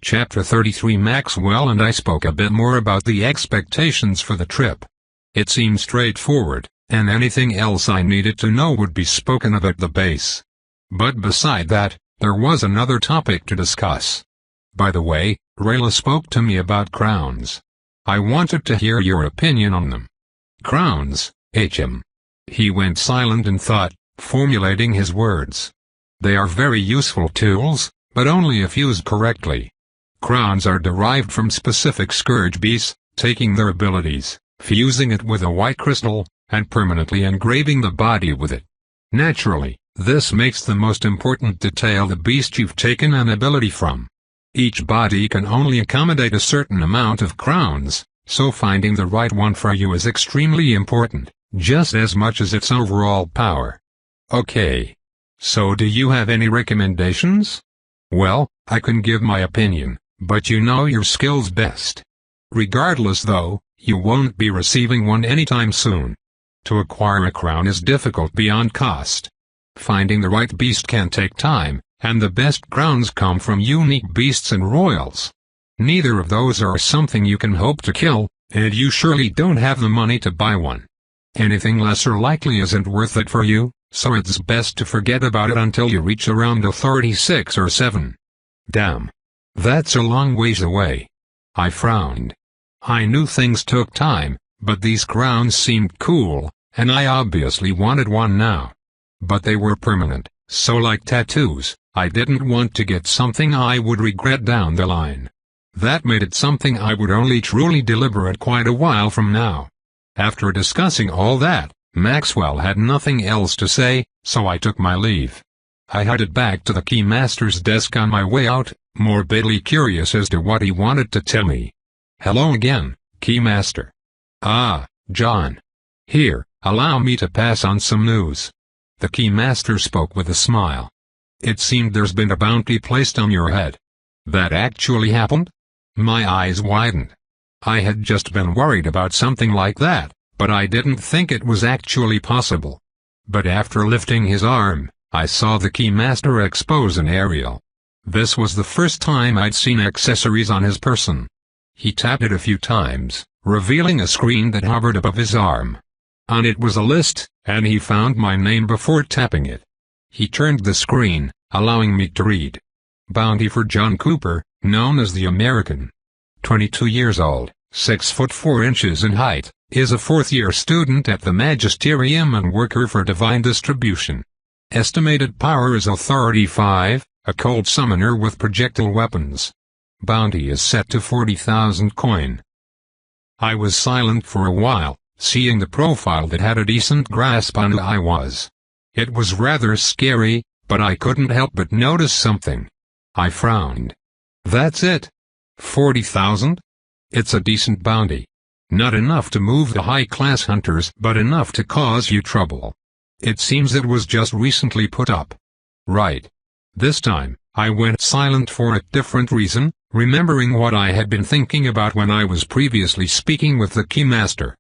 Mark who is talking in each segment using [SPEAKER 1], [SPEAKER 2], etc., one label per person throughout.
[SPEAKER 1] Chapter 33. Maxwell and I spoke a bit more about the expectations for the trip. It seemed straightforward, and anything else I needed to know would be spoken of at the base. But beside that, there was another topic to discuss. By the way, Rayla spoke to me about crowns. I wanted to hear your opinion on them. Crowns, HM. He went silent in thought, formulating his words. They are very useful tools, but only if used correctly. Crowns are derived from specific scourge beasts, taking their abilities, fusing it with a white crystal, and permanently engraving the body with it. Naturally, this makes the most important detail the beast you've taken an ability from. Each body can only accommodate a certain amount of crowns, so finding the right one for you is extremely important, just as much as its overall power. Okay. So do you have any recommendations? Well, I can give my opinion, but you know your skills best. Regardless though, you won't be receiving one anytime soon. To acquire a crown is difficult beyond cost. Finding the right beast can take time, and the best crowns come from unique beasts and royals. Neither of those are something you can hope to kill, and you surely don't have the money to buy one. Anything lesser likely isn't worth it for you, so it's best to forget about it until you reach around the 36 or 7. Damn. That's a long ways away. I frowned. I knew things took time, but these crowns seemed cool, and I obviously wanted one now. But they were permanent, so like tattoos, I didn't want to get something I would regret down the line. That made it something I would only truly deliberate quite a while from now. After discussing all that, Maxwell had nothing else to say, so I took my leave. I headed back to the Keymaster's desk on my way out, morbidly curious as to what he wanted to tell me. Hello again, Keymaster. Ah, John. Here, allow me to pass on some news. The Keymaster spoke with a smile. It seemed there's been a bounty placed on your head. That actually happened? My eyes widened. I had just been worried about something like that, but I didn't think it was actually possible. But after lifting his arm, I saw the Keymaster expose an aerial. This was the first time I'd seen accessories on his person. He tapped it a few times, revealing a screen that hovered above his arm. On it was a list, and he found my name before tapping it. He turned the screen, allowing me to read. Bounty for John Cooper, known as the American. 22 years old, 6 foot 4 inches in height, is a fourth-year student at the Magisterium and worker for Divine Distribution. Estimated power is Authority 5, a cold summoner with projectile weapons. Bounty is set to 40,000 coin. I was silent for a while, seeing the profile that had a decent grasp on who I was. It was rather scary, but I couldn't help but notice something. I frowned. That's it? 40,000? It's a decent bounty. Not enough to move the high-class hunters, but enough to cause you trouble. It seems it was just recently put up. Right. This time, I went silent for a different reason, remembering what I had been thinking about when I was previously speaking with the Keymaster.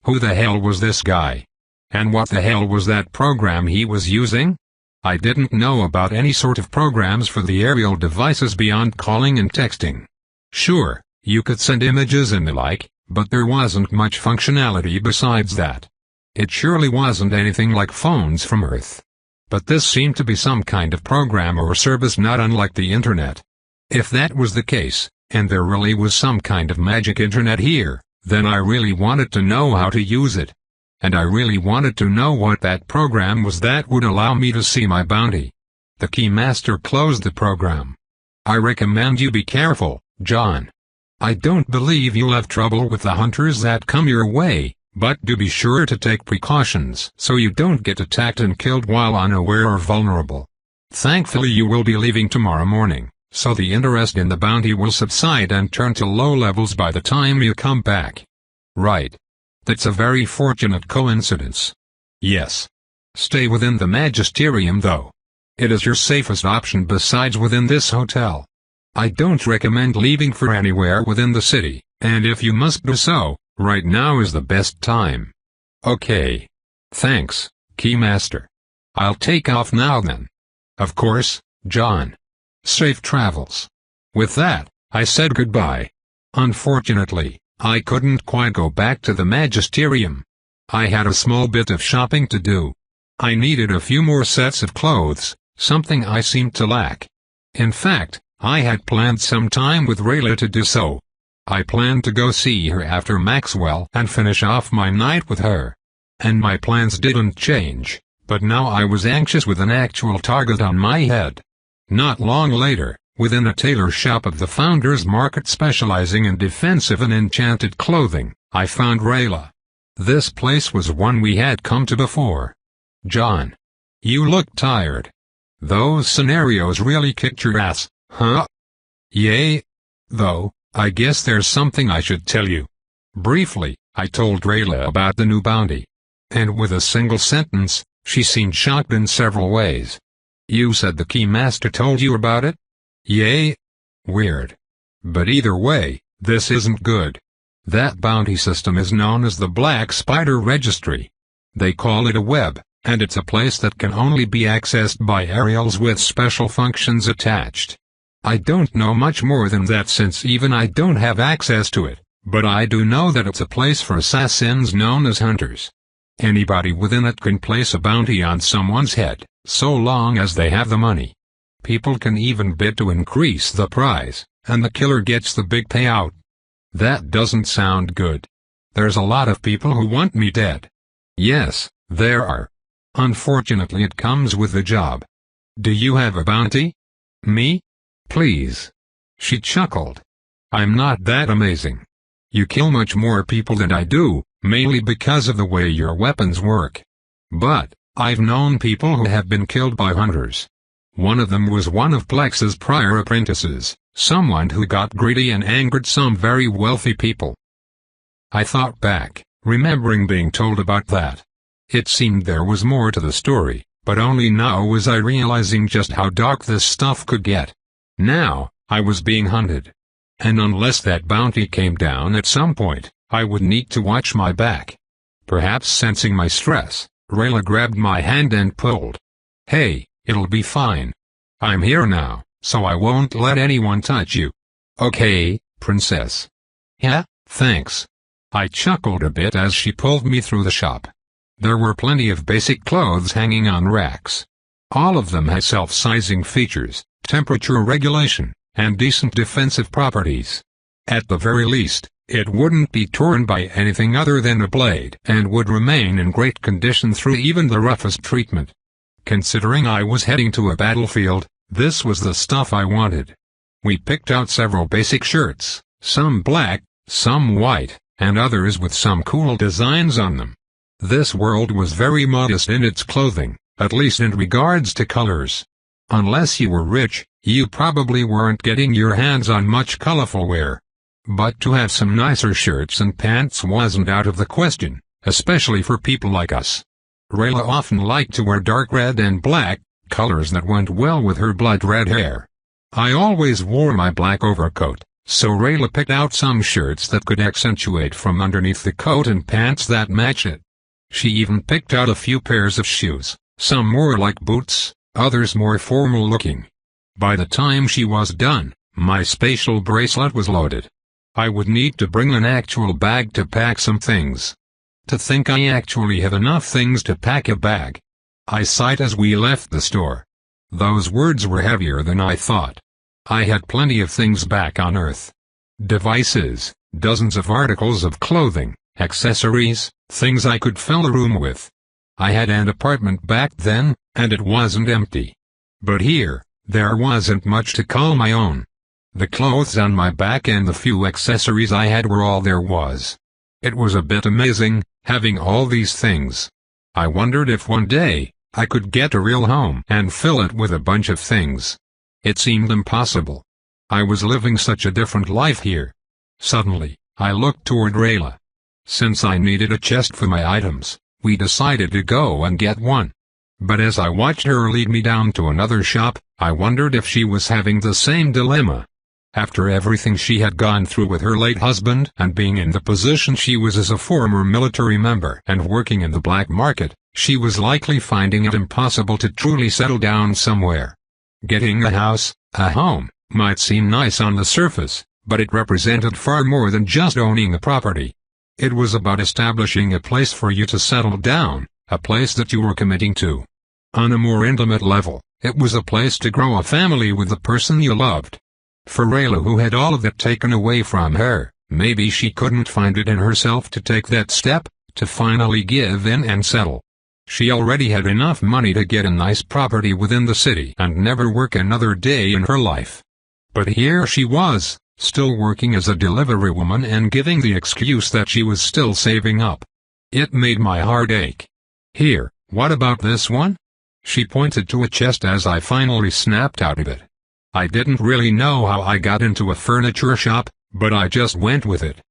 [SPEAKER 1] Who the hell was this guy? And what the hell was that program he was using? I didn't know about any sort of programs for the aerial devices beyond calling and texting. Sure, you could send images and the like, but there wasn't much functionality besides that. It surely wasn't anything like phones from Earth. But this seemed to be some kind of program or service not unlike the internet. If that was the case, and there really was some kind of magic internet here, then I really wanted to know how to use it. And I really wanted to know what that program was that would allow me to see my bounty. The Keymaster closed the program. I recommend you be careful, John. I don't believe you'll have trouble with the hunters that come your way, but do be sure to take precautions so you don't get attacked and killed while unaware or vulnerable. Thankfully you will be leaving tomorrow morning, so the interest in the bounty will subside and turn to low levels by the time you come back. Right. That's a very fortunate coincidence. Yes. Stay within the Magisterium though. It is your safest option besides within this hotel. I don't recommend leaving for anywhere within the city, and if you must do so, right now is the best time. Okay. Thanks, Keymaster. I'll take off now then. Of course, John. Safe travels. With that, I said goodbye. Unfortunately, I couldn't quite go back to the magisterium. I had a small bit of shopping to do. I needed a few more sets of clothes, something I seemed to lack. In fact, I had planned some time with Rayla to do so. I planned to go see her after Maxwell and finish off my night with her. And my plans didn't change, but now I was anxious with an actual target on my head. Not long later, within a tailor shop of the Founders Market specializing in defensive and enchanted clothing, I found Rayla. This place was one we had come to before. "John, you look tired. Those scenarios really kicked your ass, huh?" "Yay. Though, I guess there's something I should tell you." Briefly, I told Rayla about the new bounty. And with a single sentence, she seemed shocked in several ways. "You said the Keymaster told you about it?" "Yay. Weird. But either way, this isn't good. That bounty system is known as the Black Spider Registry. They call it a web, and it's a place that can only be accessed by aerials with special functions attached. I don't know much more than that since even I don't have access to it, but I do know that it's a place for assassins known as hunters. Anybody within it can place a bounty on someone's head, so long as they have the money. People can even bid to increase the prize, and the killer gets the big payout. That doesn't sound good. There's a lot of people who want me dead. Yes, there are. Unfortunately, it comes with the job. Do you have a bounty? Me? Please. She chuckled. I'm not that amazing. You kill much more people than I do, mainly because of the way your weapons work. But, I've known people who have been killed by hunters. One of them was one of Plex's prior apprentices, someone who got greedy and angered some very wealthy people. I thought back, remembering being told about that. It seemed there was more to the story, but only now was I realizing just how dark this stuff could get. Now, I was being hunted. And unless that bounty came down at some point, I would need to watch my back. Perhaps sensing my stress, Rayla grabbed my hand and pulled. "Hey, it'll be fine. I'm here now, so I won't let anyone touch you." "Okay, princess." "Yeah, thanks." I chuckled a bit as she pulled me through the shop. There were plenty of basic clothes hanging on racks. All of them had self-sizing features, temperature regulation, and decent defensive properties. At the very least, it wouldn't be torn by anything other than a blade and would remain in great condition through even the roughest treatment. Considering I was heading to a battlefield, this was the stuff I wanted. We picked out several basic shirts, some black, some white, and others with some cool designs on them. This world was very modest in its clothing, at least in regards to colors. Unless you were rich, you probably weren't getting your hands on much colorful wear. But to have some nicer shirts and pants wasn't out of the question, especially for people like us. Rayla often liked to wear dark red and black, colors that went well with her blood-red hair. I always wore my black overcoat, so Rayla picked out some shirts that could accentuate from underneath the coat and pants that matched it. She even picked out a few pairs of shoes, some more like boots, others more formal-looking. By the time she was done, my spatial bracelet was loaded. I would need to bring an actual bag to pack some things. To think I actually have enough things to pack a bag. I sighed as we left the store. Those words were heavier than I thought. I had plenty of things back on Earth. Devices, dozens of articles of clothing, accessories, things I could fill a room with. I had an apartment back then, and it wasn't empty. But here, there wasn't much to call my own. The clothes on my back and the few accessories I had were all there was. It was a bit amazing, having all these things. I wondered if one day, I could get a real home and fill it with a bunch of things. It seemed impossible. I was living such a different life here. Suddenly, I looked toward Rayla. Since I needed a chest for my items, we decided to go and get one. But as I watched her lead me down to another shop, I wondered if she was having the same dilemma. After everything she had gone through with her late husband and being in the position she was as a former military member and working in the black market, she was likely finding it impossible to truly settle down somewhere. Getting a house, a home, Might seem nice on the surface, but it represented far more than just owning a property. It was about establishing a place for you to settle down, a place that you were committing to. On a more intimate level, it was a place to grow a family with the person you loved. For Rayla, who had all of it taken away from her, maybe she couldn't find it in herself to take that step, to finally give in and settle. She already had enough money to get a nice property within the city and never work another day in her life. But here she was, still working as a delivery woman and giving the excuse that she was still saving up. It made my heart ache. "Here, what about this one?" She pointed to a chest as I finally snapped out of it. I didn't really know how I got into a furniture shop, but I just went with it.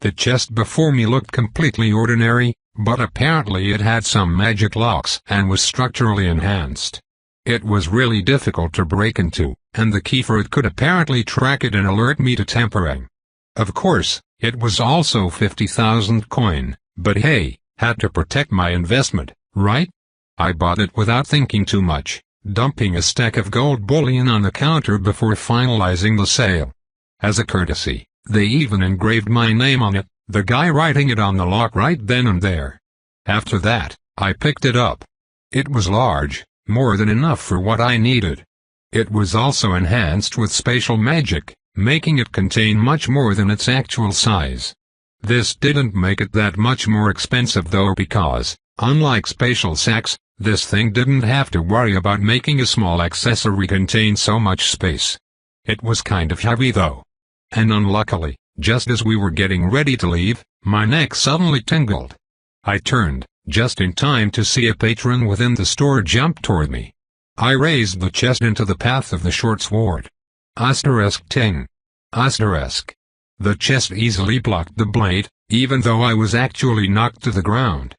[SPEAKER 1] The chest before me looked completely ordinary, but apparently it had some magic locks and was structurally enhanced. It was really difficult to break into, and the key for it could apparently track it and alert me to tampering. Of course, it was also 50,000 coin, but hey, had to protect my investment, right? I bought it without thinking too much, dumping a stack of gold bullion on the counter before finalizing the sale. As a courtesy, they even engraved my name on it, the guy writing it on the lock right then and there. After that, I picked it up. It was large, more than enough for what I needed. It was also enhanced with spatial magic, making it contain much more than its actual size. This didn't make it that much more expensive though, because, unlike spatial sacks, this thing didn't have to worry about making a small accessory contain so much space. It was kind of heavy though. And unluckily, just as we were getting ready to leave, my neck suddenly tingled. I turned, just in time to see a patron within the store jump toward me. I raised the chest into the path of the short sword. *ting. The chest easily blocked the blade, even though I was actually knocked to the ground.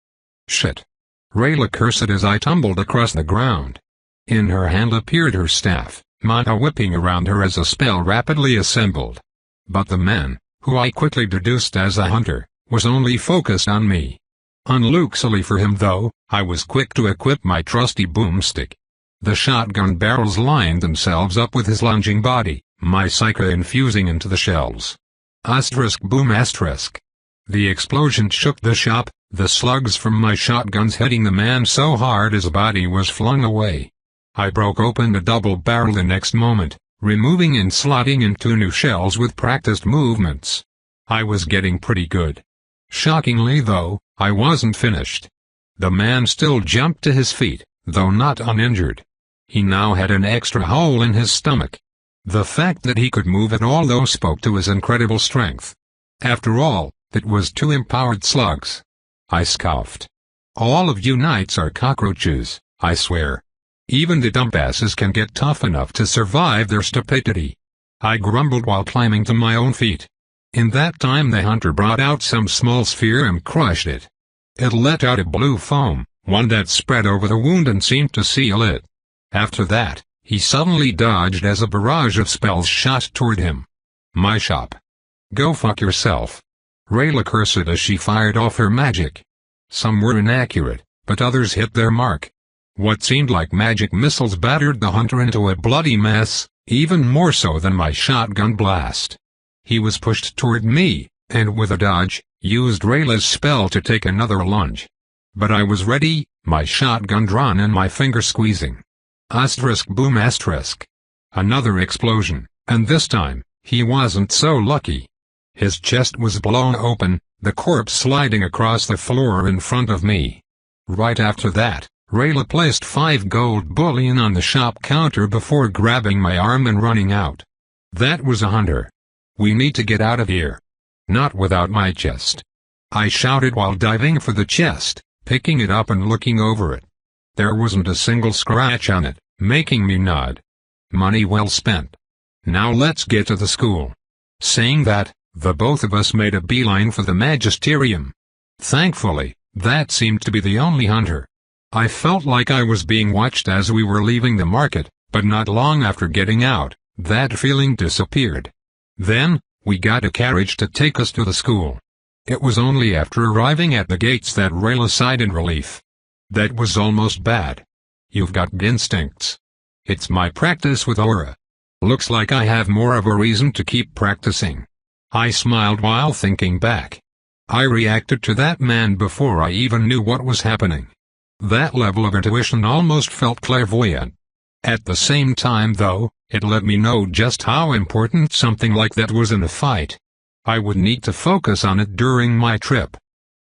[SPEAKER 1] Shit. Rayla cursed as I tumbled across the ground. In her hand appeared her staff, mana whipping around her as a spell rapidly assembled. But the man, who I quickly deduced as a hunter, was only focused on me. Unluckily for him though, I was quick to equip my trusty boomstick. The shotgun barrels lined themselves up with his lunging body, my psyche infusing into the shells. *boom**. The explosion shook the shop, the slugs from my shotguns hitting the man so hard his body was flung away. I broke open the double barrel the next moment, removing and slotting in 2 new shells with practiced movements. I was getting pretty good. Shockingly though, I wasn't finished. The man still jumped to his feet, though not uninjured. He now had an extra hole in his stomach. The fact that he could move at all though spoke to his incredible strength. After all, it was 2 empowered slugs. I scoffed. All of you knights are cockroaches, I swear. Even the dumbasses can get tough enough to survive their stupidity. I grumbled while climbing to my own feet. In that time the hunter brought out some small sphere and crushed it. It let out a blue foam, one that spread over the wound and seemed to seal it. After that, he suddenly dodged as a barrage of spells shot toward him. My shop. Go fuck yourself. Rayla cursed as she fired off her magic. Some were inaccurate, but others hit their mark. What seemed like magic missiles battered the hunter into a bloody mess, even more so than my shotgun blast. He was pushed toward me, and with a dodge, used Rayla's spell to take another lunge. But I was ready, my shotgun drawn and my finger squeezing. *boom**. Another explosion, and this time, he wasn't so lucky. His chest was blown open, the corpse sliding across the floor in front of me. Right after that, Rayla placed 5 gold bullion on the shop counter before grabbing my arm and running out. That was a hunter. We need to get out of here. Not without my chest. I shouted while diving for the chest, picking it up and looking over it. There wasn't a single scratch on it, making me nod. Money well spent. Now let's get to the school. Saying that, the both of us made a beeline for the magisterium. Thankfully, that seemed to be the only hunter. I felt like I was being watched as we were leaving the market, but not long after getting out, that feeling disappeared. Then, we got a carriage to take us to the school. It was only after arriving at the gates that Rayla sighed in relief. That was almost bad. You've got instincts. It's my practice with aura. Looks like I have more of a reason to keep practicing. I smiled while thinking back. I reacted to that man before I even knew what was happening. That level of intuition almost felt clairvoyant. At the same time though, it let me know just how important something like that was in a fight. I would need to focus on it during my trip.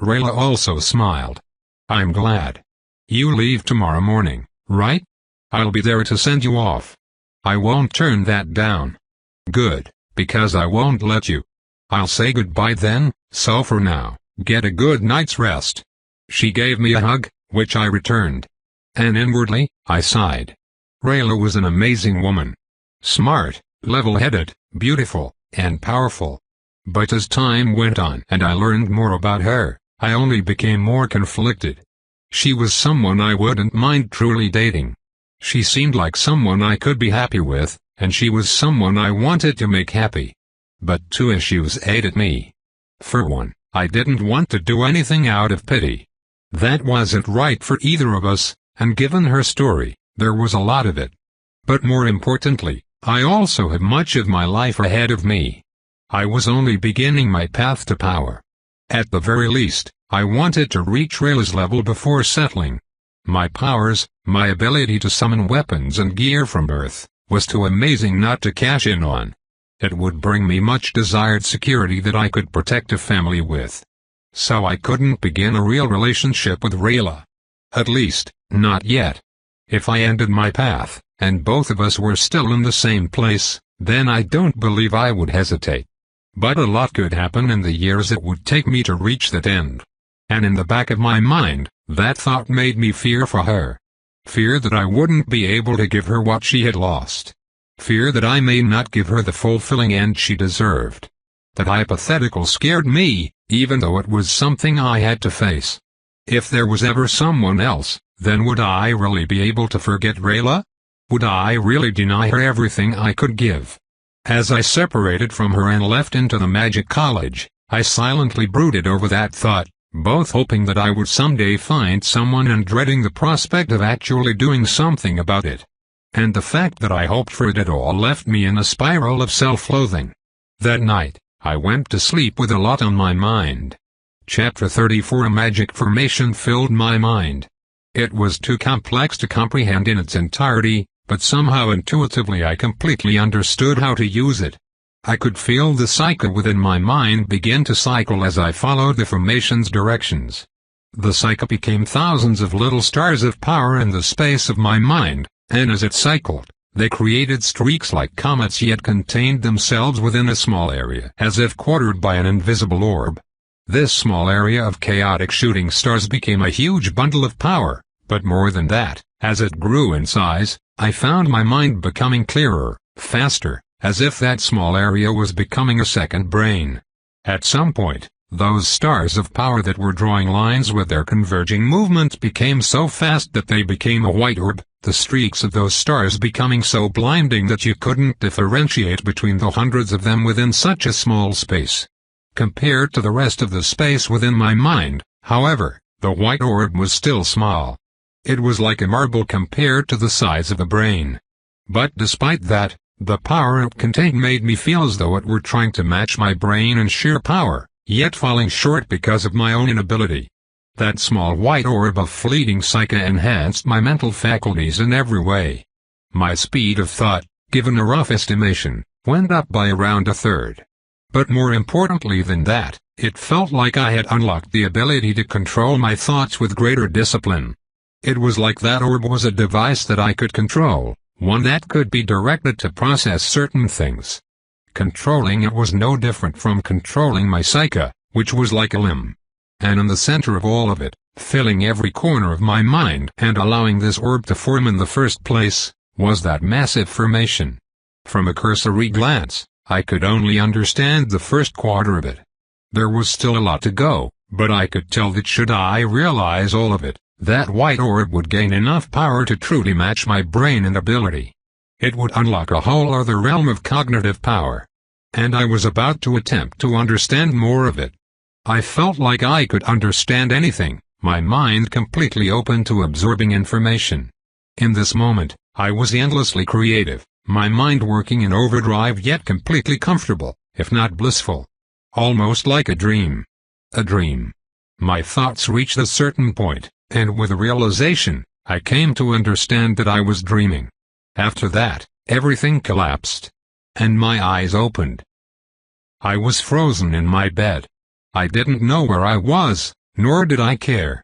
[SPEAKER 1] Rayla also smiled. I'm glad. You leave tomorrow morning, right? I'll be there to send you off. I won't turn that down. Good, because I won't let you. I'll say goodbye then, so for now, get a good night's rest. She gave me a hug, which I returned. And inwardly, I sighed. Rayla was an amazing woman. Smart, level-headed, beautiful, and powerful. But as time went on and I learned more about her, I only became more conflicted. She was someone I wouldn't mind truly dating. She seemed like someone I could be happy with, and she was someone I wanted to make happy. But two issues ate at me. For one, I didn't want to do anything out of pity. That wasn't right for either of us, and given her story, there was a lot of it. But more importantly, I also had much of my life ahead of me. I was only beginning my path to power. At the very least, I wanted to reach Rayla's level before settling. My powers, my ability to summon weapons and gear from Earth, was too amazing not to cash in on. It would bring me much desired security that I could protect a family with. So I couldn't begin a real relationship with Rayla. At least, not yet. If I ended my path, and both of us were still in the same place, then I don't believe I would hesitate. But a lot could happen in the years it would take me to reach that end. And in the back of my mind, that thought made me fear for her. Fear that I wouldn't be able to give her what she had lost. Fear that I may not give her the fulfilling end she deserved. That hypothetical scared me, even though it was something I had to face. If there was ever someone else, then would I really be able to forget Rayla? Would I really deny her everything I could give? As I separated from her and left into the magic college, I silently brooded over that thought, both hoping that I would someday find someone and dreading the prospect of actually doing something about it. And the fact that I hoped for it at all left me in a spiral of self-loathing. That night, I went to sleep with a lot on my mind. Chapter 34 A magic formation filled my mind. It was too complex to comprehend in its entirety, but somehow intuitively I completely understood how to use it. I could feel the cycle within my mind begin to cycle as I followed the formation's directions. The cycle became thousands of little stars of power in the space of my mind, and as it cycled, they created streaks like comets yet contained themselves within a small area as if quartered by an invisible orb. This small area of chaotic shooting stars became a huge bundle of power, but more than that, as it grew in size, I found my mind becoming clearer, faster, as if that small area was becoming a second brain. At some point, those stars of power that were drawing lines with their converging movements became so fast that they became a white orb, the streaks of those stars becoming so blinding that you couldn't differentiate between the hundreds of them within such a small space. Compared to the rest of the space within my mind, however, the white orb was still small. It was like a marble compared to the size of a brain. But despite that, the power it contained made me feel as though it were trying to match my brain in sheer power, yet falling short because of my own inability. That small white orb of fleeting psyche enhanced my mental faculties in every way. My speed of thought, given a rough estimation, went up by around a third. But more importantly than that, it felt like I had unlocked the ability to control my thoughts with greater discipline. It was like that orb was a device that I could control, one that could be directed to process certain things. Controlling it was no different from controlling my psyche, which was like a limb. And in the center of all of it, filling every corner of my mind and allowing this orb to form in the first place, was that massive formation. From a cursory glance, I could only understand the first quarter of it. There was still a lot to go, but I could tell that should I realize all of it, that white orb would gain enough power to truly match my brain and ability. It would unlock a whole other realm of cognitive power. And I was about to attempt to understand more of it. I felt like I could understand anything, my mind completely open to absorbing information. In this moment, I was endlessly creative, My mind working in overdrive yet completely comfortable, if not blissful. Almost like a dream. A dream. My thoughts reached a certain point, and with a realization, I came to understand that I was dreaming. After that, everything collapsed. And my eyes opened. I was frozen in my bed. I didn't know where I was, nor did I care.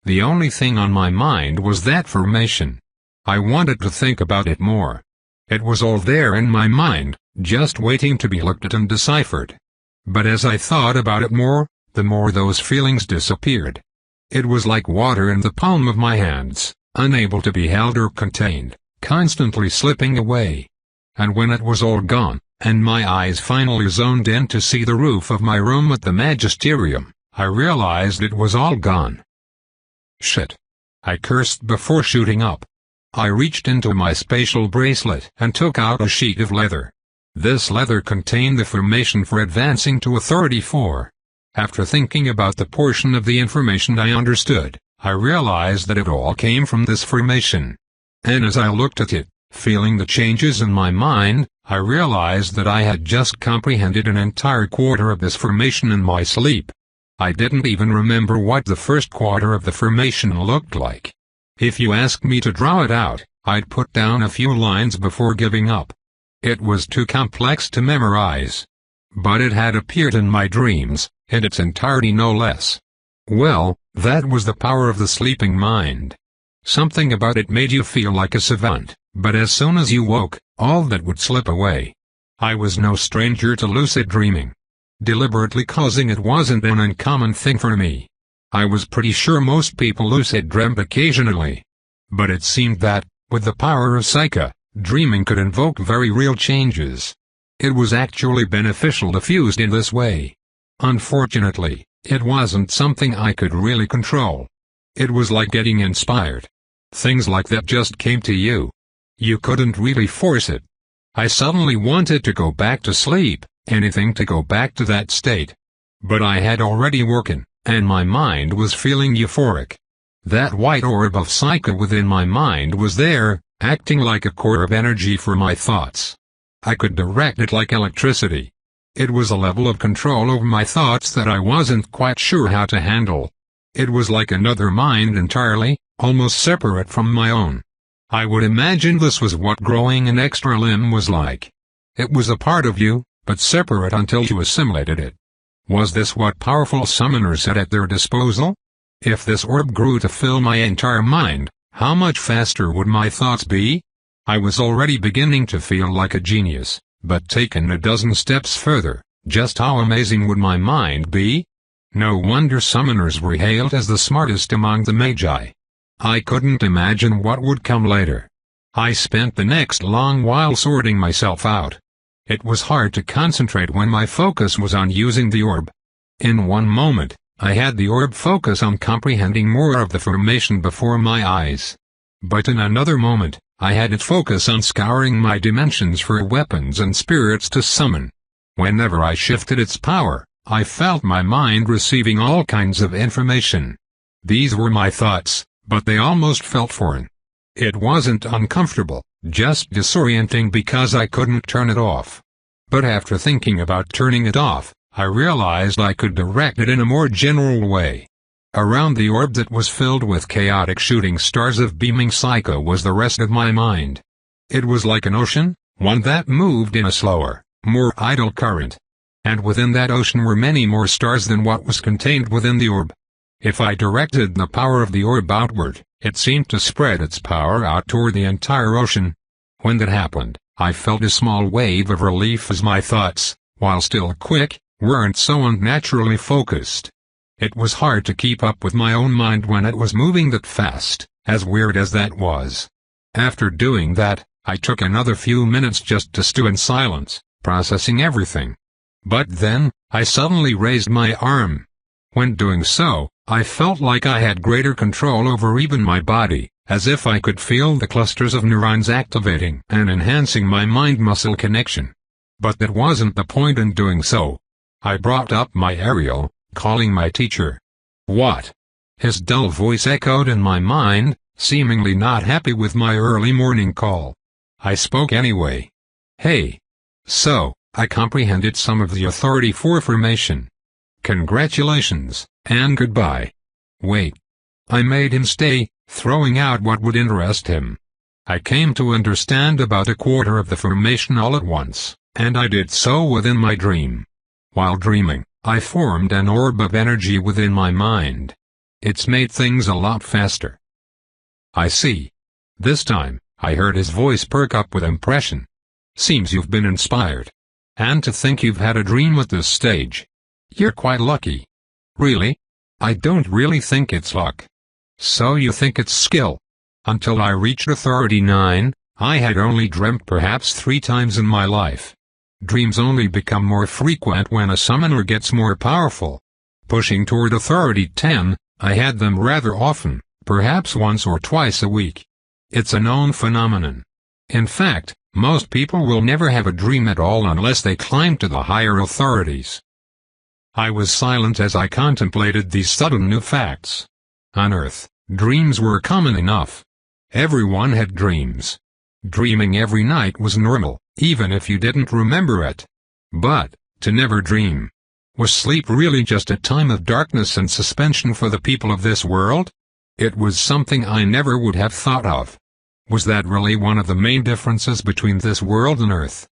[SPEAKER 1] The only thing on my mind was that formation. I wanted to think about it more. It was all there in my mind, just waiting to be looked at and deciphered. But as I thought about it more, the more those feelings disappeared. It was like water in the palm of my hands, unable to be held or contained, constantly slipping away. And when it was all gone, and my eyes finally zoned in to see the roof of my room at the magisterium, I realized it was all gone. Shit. I cursed before shooting up. I reached into my spatial bracelet and took out a sheet of leather. This leather contained the formation for advancing to Authority 4. After thinking about the portion of the information I understood, I realized that it all came from this formation. And as I looked at it, feeling the changes in my mind, I realized that I had just comprehended an entire quarter of this formation in my sleep. I didn't even remember what the first quarter of the formation looked like. If you asked me to draw it out, I'd put down a few lines before giving up. It was too complex to memorize. But it had appeared in my dreams, in its entirety no less. Well, that was the power of the sleeping mind. Something about it made you feel like a savant, but as soon as you woke, all that would slip away. I was no stranger to lucid dreaming. Deliberately causing it wasn't an uncommon thing for me. I was pretty sure most people lucid dreamt occasionally. But it seemed that, with the power of Psyche, dreaming could invoke very real changes. It was actually beneficial if used in this way. Unfortunately, it wasn't something I could really control. It was like getting inspired. Things like that just came to you. You couldn't really force it. I suddenly wanted to go back to sleep, anything to go back to that state. But I had already woken, and my mind was feeling euphoric. That white orb of Psyche within my mind was there, acting like a core of energy for my thoughts. I could direct it like electricity. It was a level of control over my thoughts that I wasn't quite sure how to handle. It was like another mind entirely, almost separate from my own. I would imagine this was what growing an extra limb was like. It was a part of you, but separate until you assimilated it. Was this what powerful summoners had at their disposal? If this orb grew to fill my entire mind, how much faster would my thoughts be? I was already beginning to feel like a genius, but taken a dozen steps further, just how amazing would my mind be? No wonder summoners were hailed as the smartest among the magi. I couldn't imagine what would come later. I spent the next long while sorting myself out. It was hard to concentrate when my focus was on using the orb. In one moment, I had the orb focus on comprehending more of the formation before my eyes. But in another moment, I had it focus on scouring my dimensions for weapons and spirits to summon. Whenever I shifted its power, I felt my mind receiving all kinds of information. These were my thoughts, but they almost felt foreign. It wasn't uncomfortable, just disorienting because I couldn't turn it off. But after thinking about turning it off, I realized I could direct it in a more general way. Around the orb that was filled with chaotic shooting stars of beaming Psyche was the rest of my mind. It was like an ocean, one that moved in a slower, more idle current. And within that ocean were many more stars than what was contained within the orb. If I directed the power of the orb outward, it seemed to spread its power out toward the entire ocean. When that happened, I felt a small wave of relief as my thoughts, while still quick, weren't so unnaturally focused. It was hard to keep up with my own mind when it was moving that fast, as weird as that was. After doing that, I took another few minutes just to stew in silence, processing everything. But then, I suddenly raised my arm. When doing so, I felt like I had greater control over even my body, as if I could feel the clusters of neurons activating and enhancing my mind-muscle connection. But that wasn't the point in doing so. I brought up my Ariel, calling my teacher. What? His dull voice echoed in my mind, seemingly not happy with my early morning call. I spoke anyway. Hey. So, I comprehended some of the authority for formation. Congratulations, and goodbye. Wait. I made him stay, throwing out what would interest him. I came to understand about a quarter of the formation all at once, and I did so within my dream. While dreaming, I formed an orb of energy within my mind. It's made things a lot faster. I see. This time, I heard his voice perk up with impression. Seems you've been inspired. And to think you've had a dream at this stage. You're quite lucky. Really? I don't really think it's luck. So you think it's skill? Until I reached Authority 9, I had only dreamt perhaps 3 times in my life. Dreams only become more frequent when a summoner gets more powerful. Pushing toward Authority 10, I had them rather often, perhaps once or twice a week. It's a known phenomenon. In fact, most people will never have a dream at all unless they climb to the higher authorities. I was silent as I contemplated these sudden new facts. On Earth, dreams were common enough. Everyone had dreams. Dreaming every night was normal, even if you didn't remember it. But, to never dream. Was sleep really just a time of darkness and suspension for the people of this world? It was something I never would have thought of. Was that really one of the main differences between this world and Earth?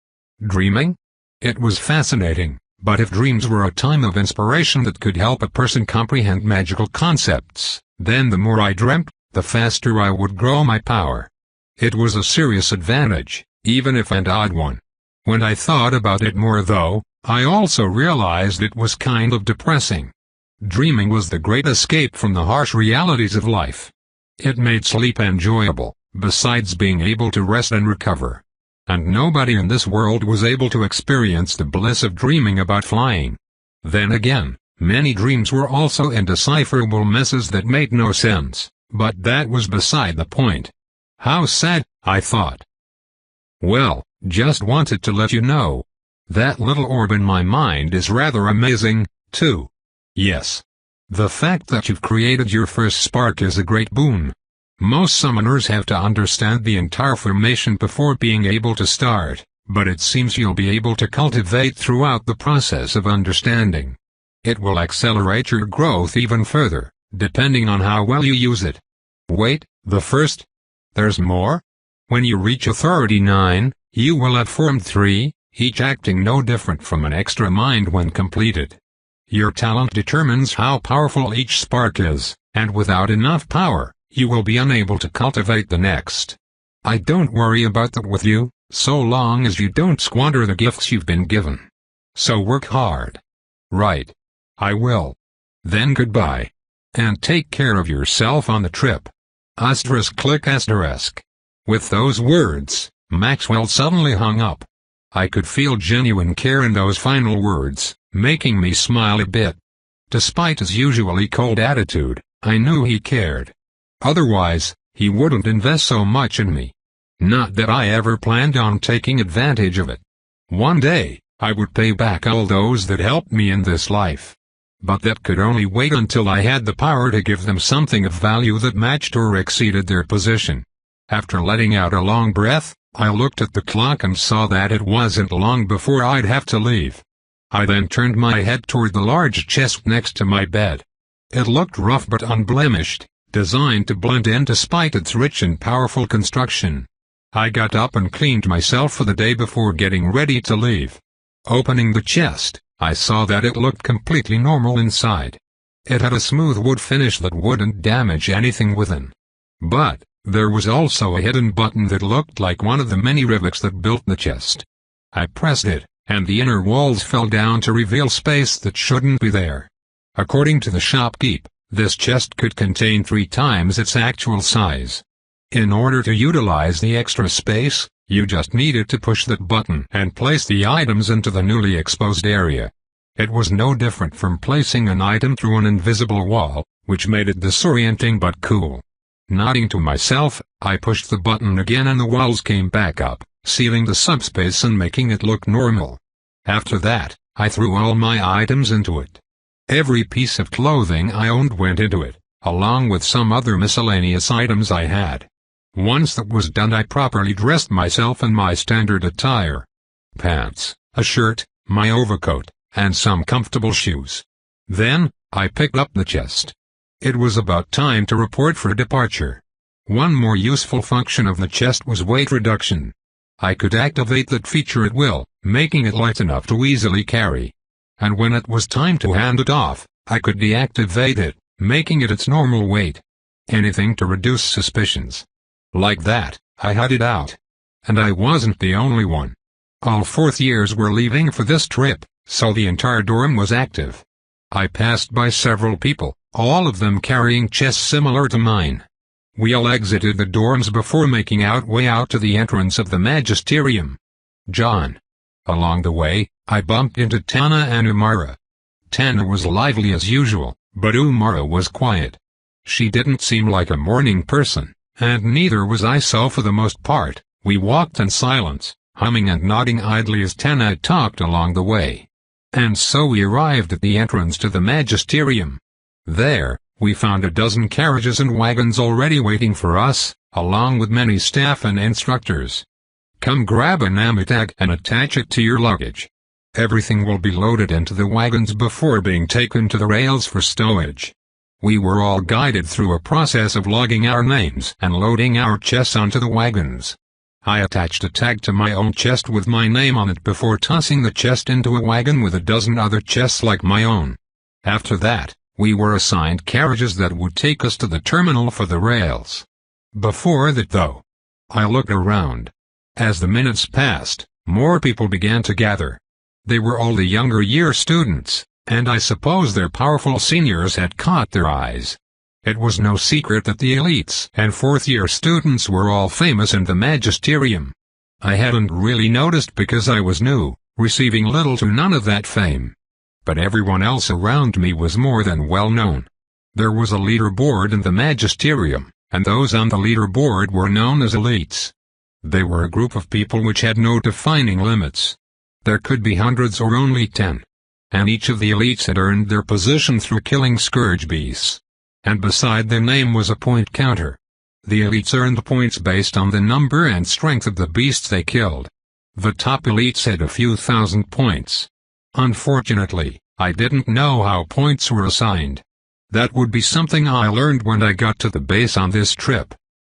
[SPEAKER 1] Dreaming? It was fascinating, but if dreams were a time of inspiration that could help a person comprehend magical concepts, then the more I dreamt, the faster I would grow my power. It was a serious advantage, even if an odd one. When I thought about it more though, I also realized it was kind of depressing. Dreaming was the great escape from the harsh realities of life. It made sleep enjoyable, besides being able to rest and recover. And nobody in this world was able to experience the bliss of dreaming about flying. Then again, many dreams were also indecipherable messes that made no sense, but that was beside the point. How sad, I thought. Well, just wanted to let you know. That little orb in my mind is rather amazing, too. Yes. The fact that you've created your first spark is a great boon. Most summoners have to understand the entire formation before being able to start, but it seems you'll be able to cultivate throughout the process of understanding. It will accelerate your growth even further, depending on how well you use it. Wait, the first? There's more? When you reach Authority 9, you will have formed 3, each acting no different from an extra mind when completed. Your talent determines how powerful each spark is, and without enough power, you will be unable to cultivate the next. I don't worry about that with you, so long as you don't squander the gifts you've been given. So work hard. Right. I will. Then goodbye. And take care of yourself on the trip. Click asterisk. With those words, Maxwell suddenly hung up. I could feel genuine care in those final words, making me smile a bit. Despite his usually cold attitude, I knew he cared. Otherwise, he wouldn't invest so much in me. Not that I ever planned on taking advantage of it. One day, I would pay back all those that helped me in this life. But that could only wait until I had the power to give them something of value that matched or exceeded their position. After letting out a long breath, I looked at the clock and saw that it wasn't long before I'd have to leave. I then turned my head toward the large chest next to my bed. It looked rough but unblemished, designed to blend in despite its rich and powerful construction. I got up and cleaned myself for the day before getting ready to leave. Opening the chest, I saw that it looked completely normal inside. It had a smooth wood finish that wouldn't damage anything within. But there was also a hidden button that looked like one of the many rivets that built the chest. I pressed it, and the inner walls fell down to reveal space that shouldn't be there. According to the shopkeep, this chest could contain 3 times its actual size. In order to utilize the extra space, you just needed to push that button and place the items into the newly exposed area. It was no different from placing an item through an invisible wall, which made it disorienting but cool. Nodding to myself, I pushed the button again and the walls came back up, sealing the subspace and making it look normal. After that, I threw all my items into it. Every piece of clothing I owned went into it, along with some other miscellaneous items I had. Once that was done, I properly dressed myself in my standard attire. Pants, a shirt, my overcoat, and some comfortable shoes. Then, I picked up the chest. It was about time to report for departure. One more useful function of the chest was weight reduction. I could activate that feature at will, making it light enough to easily carry. And when it was time to hand it off, I could deactivate it, making it its normal weight. Anything to reduce suspicions. Like that, I had it out. And I wasn't the only one. All fourth years were leaving for this trip, so the entire dorm was active. I passed by several people, all of them carrying chests similar to mine. We all exited the dorms before making our way out to the entrance of the magisterium. John. Along the way, I bumped into Tana and Umara. Tana was lively as usual, but Umara was quiet. She didn't seem like a morning person, and neither was I, so for the most part, we walked in silence, humming and nodding idly as Tana talked along the way. And so we arrived at the entrance to the magisterium. There, we found a dozen carriages and wagons already waiting for us, along with many staff and instructors. Come grab a name tag and attach it to your luggage. Everything will be loaded into the wagons before being taken to the rails for stowage. We were all guided through a process of logging our names and loading our chests onto the wagons. I attached a tag to my own chest with my name on it before tossing the chest into a wagon with a dozen other chests like my own. After that, we were assigned carriages that would take us to the terminal for the rails. Before that though, I looked around. As the minutes passed, more people began to gather. They were all the younger year students, and I suppose their powerful seniors had caught their eyes. It was no secret that the elites and fourth-year students were all famous in the magisterium. I hadn't really noticed because I was new, receiving little to none of that fame. But everyone else around me was more than well known. There was a leaderboard in the magisterium, and those on the leaderboard were known as elites. They were a group of people which had no defining limits. There could be hundreds or only 10. And each of the elites had earned their position through killing scourge beasts. And beside their name was a point counter. The elites earned points based on the number and strength of the beasts they killed. The top elites had a few thousand points. Unfortunately, I didn't know how points were assigned. That would be something I learned when I got to the base on this trip.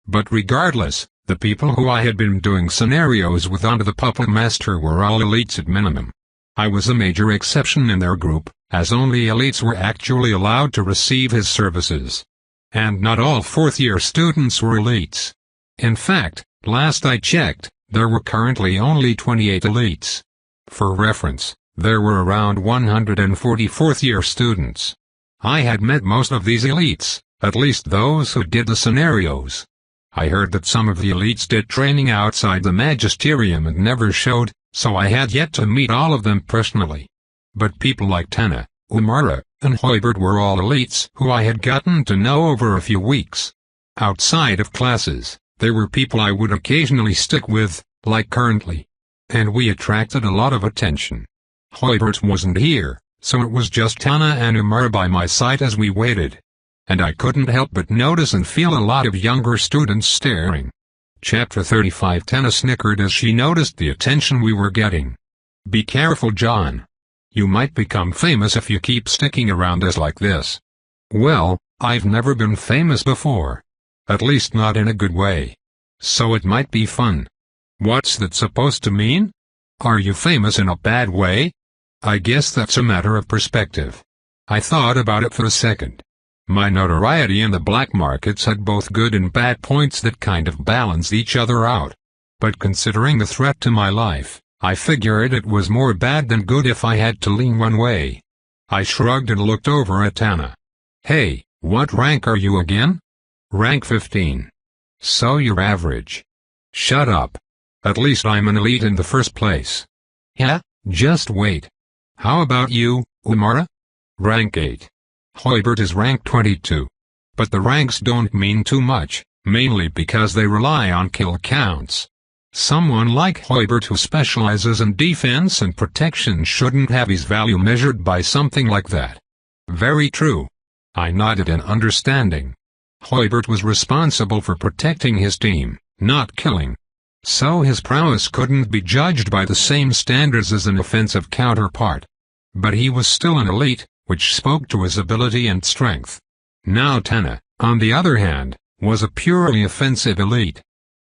[SPEAKER 1] But regardless, the people who I had been doing scenarios with under the puppet master were all elites at minimum. I was a major exception in their group, as only elites were actually allowed to receive his services. And not all fourth-year students were elites. In fact, last I checked, there were currently only 28 elites. For reference, there were around 140 fourth-year students. I had met most of these elites, at least those who did the scenarios. I heard that some of the elites did training outside the magisterium and never showed, so I had yet to meet all of them personally. But people like Tana, Umara, and Hoibert were all elites who I had gotten to know over a few weeks. Outside of classes, they were people I would occasionally stick with, like currently. And we attracted a lot of attention. Hoibert wasn't here, so it was just Tana and Umara by my side as we waited. And I couldn't help but notice and feel a lot of younger students staring. Chapter 35. Tana snickered as she noticed the attention we were getting. Be careful, John. You might become famous if you keep sticking around us like this. Well, I've never been famous before. At least not in a good way. So it might be fun. What's that supposed to mean? Are you famous in a bad way? I guess that's a matter of perspective. I thought about it for a second. My notoriety in the black markets had both good and bad points that kind of balanced each other out. But considering the threat to my life, I figured it was more bad than good if I had to lean one way. I shrugged and looked over at Tana. Hey, what rank are you again? Rank 15. So you're average. Shut up. At least I'm an elite in the first place. Yeah, just wait. How about you, Umara? Rank 8. Hoibert is rank 22. But the ranks don't mean too much, mainly because they rely on kill counts. Someone like Hoibert who specializes in defense and protection shouldn't have his value measured by something like that. Very true. I nodded in understanding. Hoibert was responsible for protecting his team, not killing. So his prowess couldn't be judged by the same standards as an offensive counterpart. But he was still an elite, which spoke to his ability and strength. Now Tenna, on the other hand, was a purely offensive elite.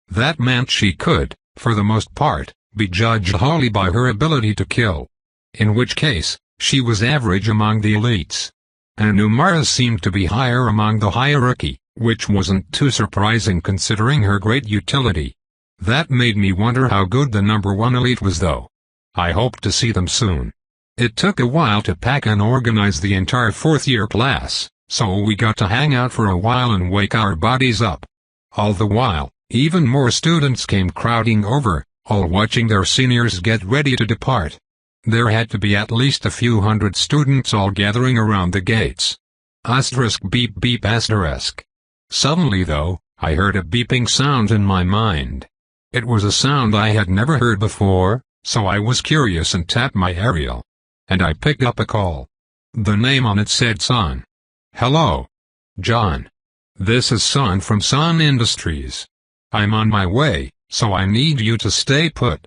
[SPEAKER 1] That meant she could, for the most part, be judged wholly by her ability to kill. In which case, she was average among the elites. And Umara seemed to be higher among the hierarchy, which wasn't too surprising considering her great utility. That made me wonder how good the number 1 elite was though. I hoped to see them soon. It took a while to pack and organize the entire 4th-year class, so we got to hang out for a while and wake our bodies up. All the while, even more students came crowding over, all watching their seniors get ready to depart. There had to be at least a few hundred students all gathering around the gates. Asterisk beep beep asterisk. Suddenly though, I heard a beeping sound in my mind. It was a sound I had never heard before, so I was curious and tapped my aerial. And I picked up a call. The name on it said Son. Hello. John. This is Son from Son Industries. I'm on my way, so I need you to stay put.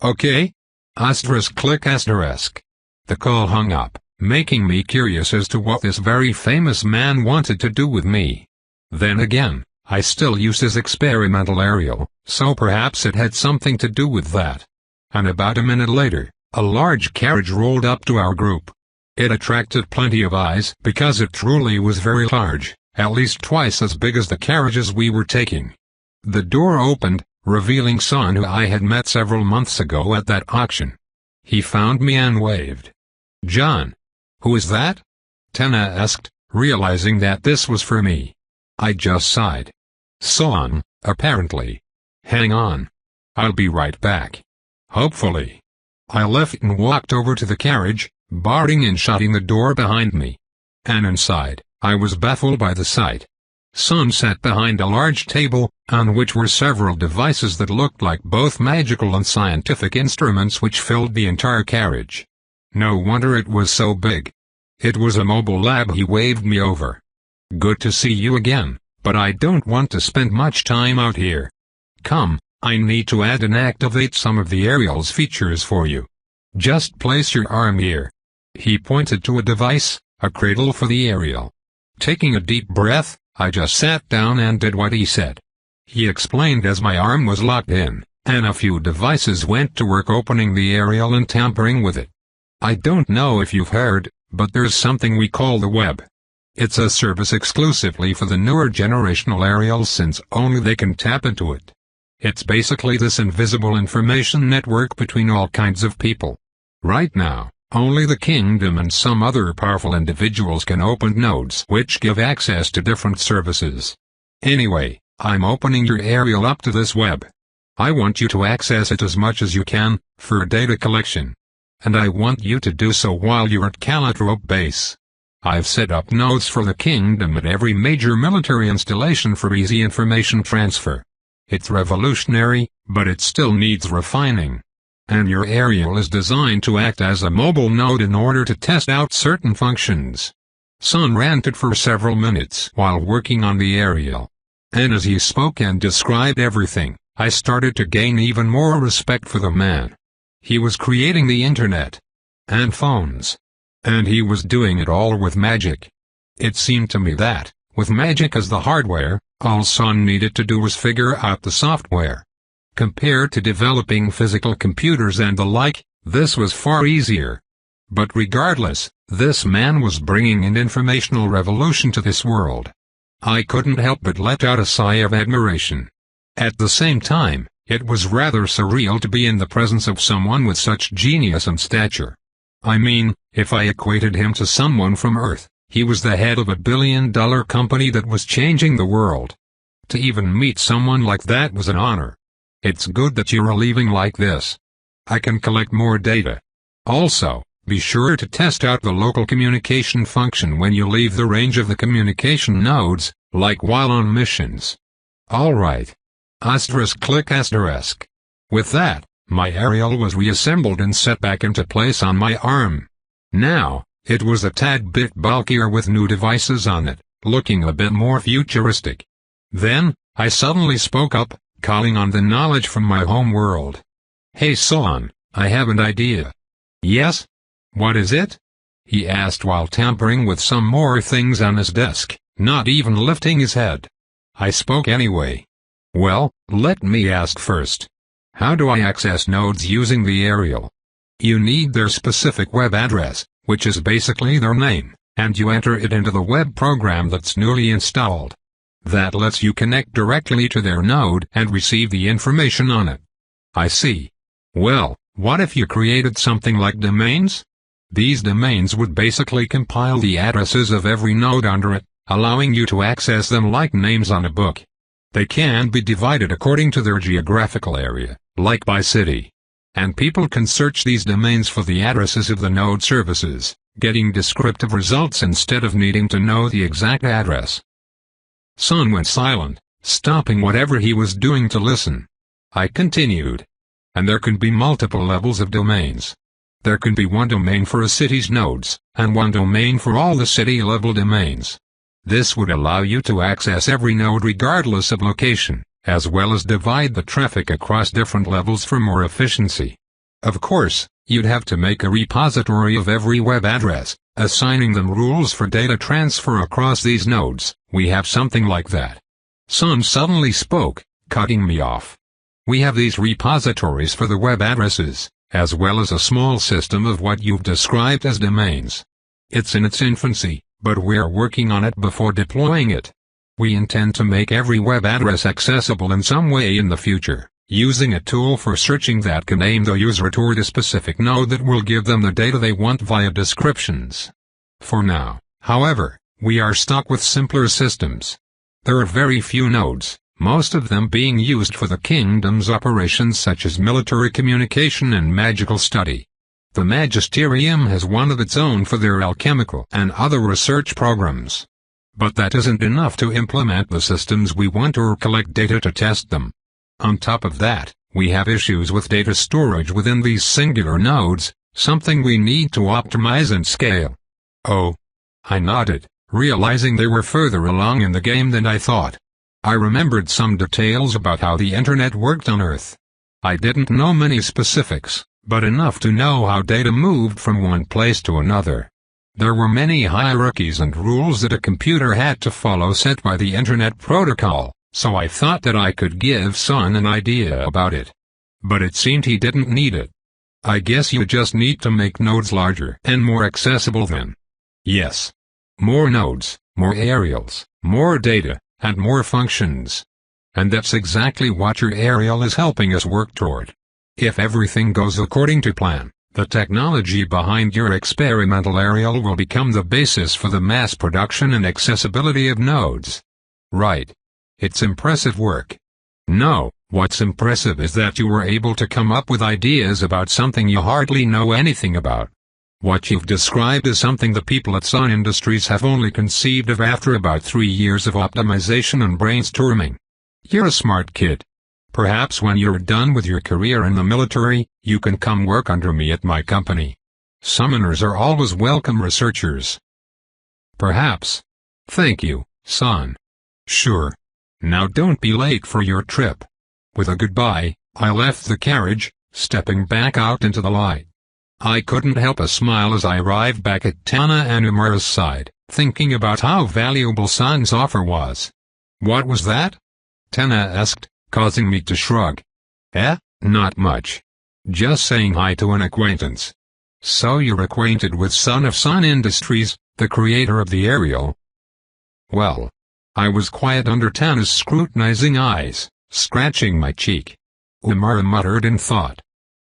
[SPEAKER 1] Okay? Asterisk click asterisk. The call hung up, making me curious as to what this very famous man wanted to do with me. Then again, I still used his experimental aerial, so perhaps it had something to do with that. And about a minute later, a large carriage rolled up to our group. It attracted plenty of eyes because it truly was very large, at least twice as big as the carriages we were taking. The door opened, revealing Son, who I had met several months ago at that auction. He found me and waved. John. Who is that? Tenna asked, realizing that this was for me. I just sighed. Son, apparently. Hang on. I'll be right back. Hopefully. I left and walked over to the carriage, barring and shutting the door behind me. And inside, I was baffled by the sight. Son sat behind a large table, on which were several devices that looked like both magical and scientific instruments which filled the entire carriage. No wonder it was so big. It was a mobile lab. He waved me over. Good to see you again, but I don't want to spend much time out here. Come, I need to add and activate some of the aerial's features for you. Just place your arm here. He pointed to a device, a cradle for the aerial. Taking a deep breath, I just sat down and did what he said. He explained as my arm was locked in, and a few devices went to work opening the aerial and tampering with it. I don't know if you've heard, but there's something we call the web. It's a service exclusively for the newer generational aerials since only they can tap into it. It's basically this invisible information network between all kinds of people. Right now, only the kingdom and some other powerful individuals can open nodes which give access to different services. Anyway, I'm opening your aerial up to this web. I want you to access it as much as you can, for data collection. And I want you to do so while you're at Calatrope Base. I've set up nodes for the kingdom at every major military installation for easy information transfer. It's revolutionary, but it still needs refining. And your aerial is designed to act as a mobile node in order to test out certain functions. Son ranted for several minutes while working on the aerial. And as he spoke and described everything, I started to gain even more respect for the man. He was creating the internet. And phones. And he was doing it all with magic. It seemed to me that, with magic as the hardware, all Son needed to do was figure out the software. Compared to developing physical computers and the like, this was far easier. But regardless, this man was bringing an informational revolution to this world. I couldn't help but let out a sigh of admiration. At the same time, it was rather surreal to be in the presence of someone with such genius and stature. I mean, if I equated him to someone from Earth, he was the head of a billion-dollar company that was changing the world. To even meet someone like that was an honor. It's good that you're leaving like this. I can collect more data. Also, be sure to test out the local communication function when you leave the range of the communication nodes, like while on missions. Alright. Asterisk click asterisk. With that, my aerial was reassembled and set back into place on my arm. Now, it was a tad bit bulkier with new devices on it, looking a bit more futuristic. Then, I suddenly spoke up, calling on the knowledge from my home world. "Hey son, I have an idea." "Yes? What is it?" he asked while tampering with some more things on his desk, not even lifting his head. I spoke anyway. "Well, let me ask first. How do I access nodes using the aerial?" "You need their specific web address, which is basically their name, and you enter it into the web program that's newly installed. That lets you connect directly to their node and receive the information on it." "I see. Well, what if you created something like domains? These domains would basically compile the addresses of every node under it, allowing you to access them like names on a book. They can be divided according to their geographical area, like by city. And people can search these domains for the addresses of the node services, getting descriptive results instead of needing to know the exact address." Son went silent, stopping whatever he was doing to listen. I continued. "And there can be multiple levels of domains. There can be one domain for a city's nodes, and one domain for all the city-level domains. This would allow you to access every node regardless of location, as well as divide the traffic across different levels for more efficiency. Of course, you'd have to make a repository of every web address, assigning them rules for data transfer across these nodes. We have something like that." Son suddenly spoke, cutting me off. "We have these repositories for the web addresses, as well as a small system of what you've described as domains. It's in its infancy, but we're working on it before deploying it. We intend to make every web address accessible in some way in the future, using a tool for searching that can aim the user toward a specific node that will give them the data they want via descriptions. For now, however, we are stuck with simpler systems. There are very few nodes, most of them being used for the kingdom's operations such as military communication and magical study. The Magisterium has one of its own for their alchemical and other research programs. But that isn't enough to implement the systems we want or collect data to test them. On top of that, we have issues with data storage within these singular nodes, something we need to optimize and scale." "Oh." I nodded, realizing they were further along in the game than I thought. I remembered some details about how the internet worked on Earth. I didn't know many specifics, but enough to know how data moved from one place to another. There were many hierarchies and rules that a computer had to follow set by the internet protocol, so I thought that I could give Son an idea about it. But it seemed he didn't need it. "I guess you just need to make nodes larger and more accessible then." "Yes. More nodes, more aerials, more data, and more functions. And that's exactly what your aerial is helping us work toward. If everything goes according to plan, the technology behind your experimental aerial will become the basis for the mass production and accessibility of nodes." "Right. It's impressive work." "No, what's impressive is that you were able to come up with ideas about something you hardly know anything about. What you've described is something the people at Sun Industries have only conceived of after about 3 years of optimization and brainstorming. You're a smart kid. Perhaps when you're done with your career in the military, you can come work under me at my company. Summoners are always welcome researchers." "Perhaps. Thank you, Son." "Sure. Now don't be late for your trip." With a goodbye, I left the carriage, stepping back out into the light. I couldn't help a smile as I arrived back at ThatTimeAnAmerican's side, thinking about how valuable Son's offer was. "What was that?" Tana asked, causing me to shrug. Not much. Just saying hi to an acquaintance." "So you're acquainted with Son of Sun Industries, the creator of the aerial?" "Well." I was quiet under Tana's scrutinizing eyes, scratching my cheek. Umara muttered in thought.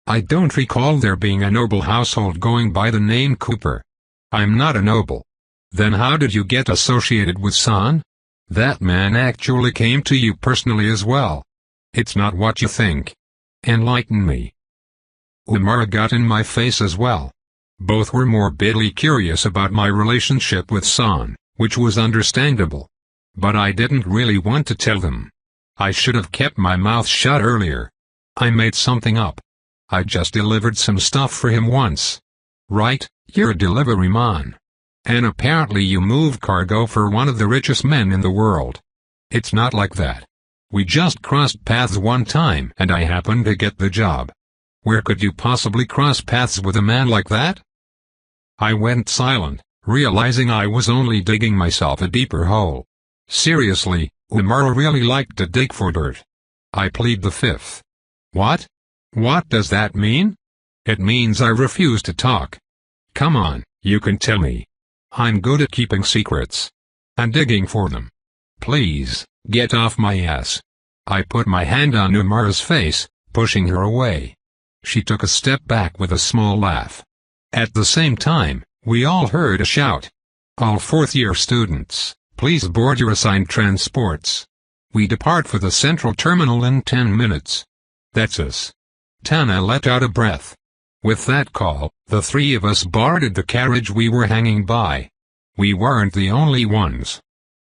[SPEAKER 1] "I don't recall there being a noble household going by the name Cooper." "I'm not a noble." "Then how did you get associated with Son?" "That man actually came to you personally as well." "It's not what you think." "Enlighten me." Umara got in my face as well. Both were morbidly curious about my relationship with Son, which was understandable. But I didn't really want to tell them. I should have kept my mouth shut earlier. I made something up. I just delivered some stuff for him once. "Right, you're a delivery man." And apparently you move cargo for one of the richest men in the world. It's not like that. We just crossed paths one time and I happened to get the job. Where could you possibly cross paths with a man like that? I went silent, realizing I was only digging myself a deeper hole. Seriously, Umara really liked to dig for dirt. I plead the fifth. What? What does that mean? It means I refuse to talk. Come on, you can tell me. I'm good at keeping secrets. And digging for them. Please, get off my ass. I put my hand on Umara's face, pushing her away. She took a step back with a small laugh. At the same time, we all heard a shout. All fourth-year students, please board your assigned transports. We depart for the central terminal in 10 minutes. That's us. Tana let out a breath. With that call, the three of us boarded the carriage we were hanging by. We weren't the only ones.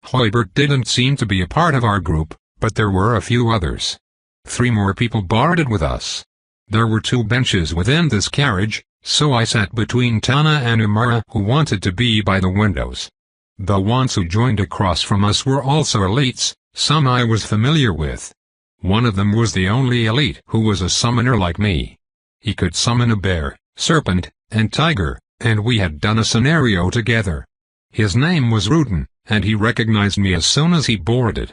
[SPEAKER 1] Hoibert didn't seem to be a part of our group, but there were a few others. 3 more people boarded with us. There were 2 benches within this carriage, so I sat between Tana and Umara, who wanted to be by the windows. The ones who joined across from us were also elites, some I was familiar with. One of them was the only elite who was a summoner like me. He could summon a bear, serpent, and tiger, and we had done a scenario together. His name was Rudin, and he recognized me as soon as he boarded.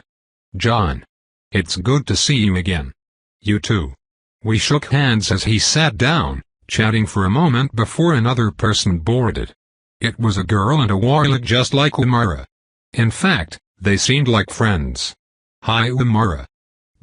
[SPEAKER 1] John. It's good to see you again. You too. We shook hands as he sat down, chatting for a moment before another person boarded. It was a girl and a warlock just like Umara. In fact, they seemed like friends. Hi Umara.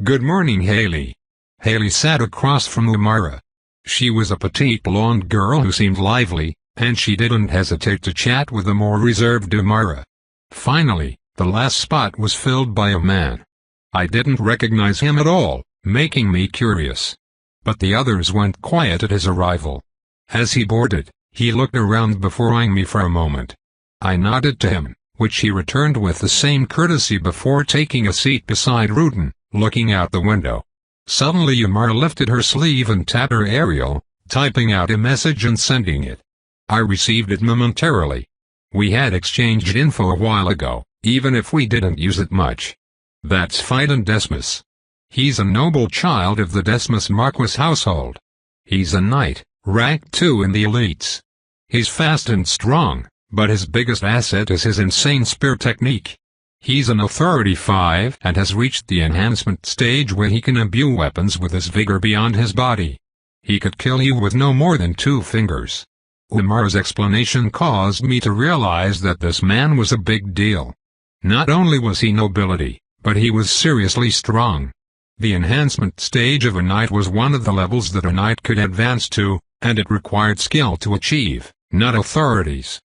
[SPEAKER 1] Good morning Haley. Haley sat across from Umara. She was a petite blonde girl who seemed lively, and she didn't hesitate to chat with the more reserved Umara. Finally, the last spot was filled by a man. I didn't recognize him at all, making me curious. But the others went quiet at his arrival. As he boarded, he looked around before eyeing me for a moment. I nodded to him, which he returned with the same courtesy before taking a seat beside Rudin, looking out the window. Suddenly Umara lifted her sleeve and tapped her aerial, typing out a message and sending it. I received it momentarily. We had exchanged info a while ago, even if we didn't use it much. That's Phaidon Desmus. He's a noble child of the Desmus Marquis household. He's a knight, rank 2 in the elites. He's fast and strong, but his biggest asset is his insane spear technique. He's an authority 5 and has reached the enhancement stage where he can imbue weapons with his vigor beyond his body. He could kill you with no more than 2 fingers. Umara's explanation caused me to realize that this man was a big deal. Not only was he nobility, but he was seriously strong. The enhancement stage of a knight was one of the levels that a knight could advance to, and it required skill to achieve, not authorities.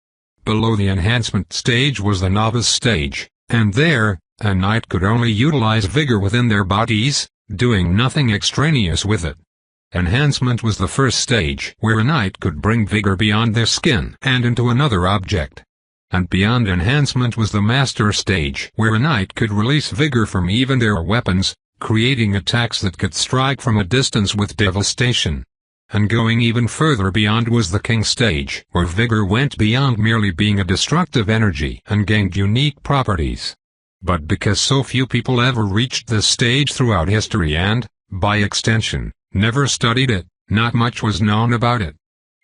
[SPEAKER 1] Below the enhancement stage was the novice stage, and there, a knight could only utilize vigor within their bodies, doing nothing extraneous with it. Enhancement was the first stage where a knight could bring vigor beyond their skin and into another object. And beyond enhancement was the master stage where a knight could release vigor from even their weapons, creating attacks that could strike from a distance with devastation. And going even further beyond was the king stage, where vigor went beyond merely being a destructive energy and gained unique properties. But because so few people ever reached this stage throughout history and, by extension, never studied it, not much was known about it.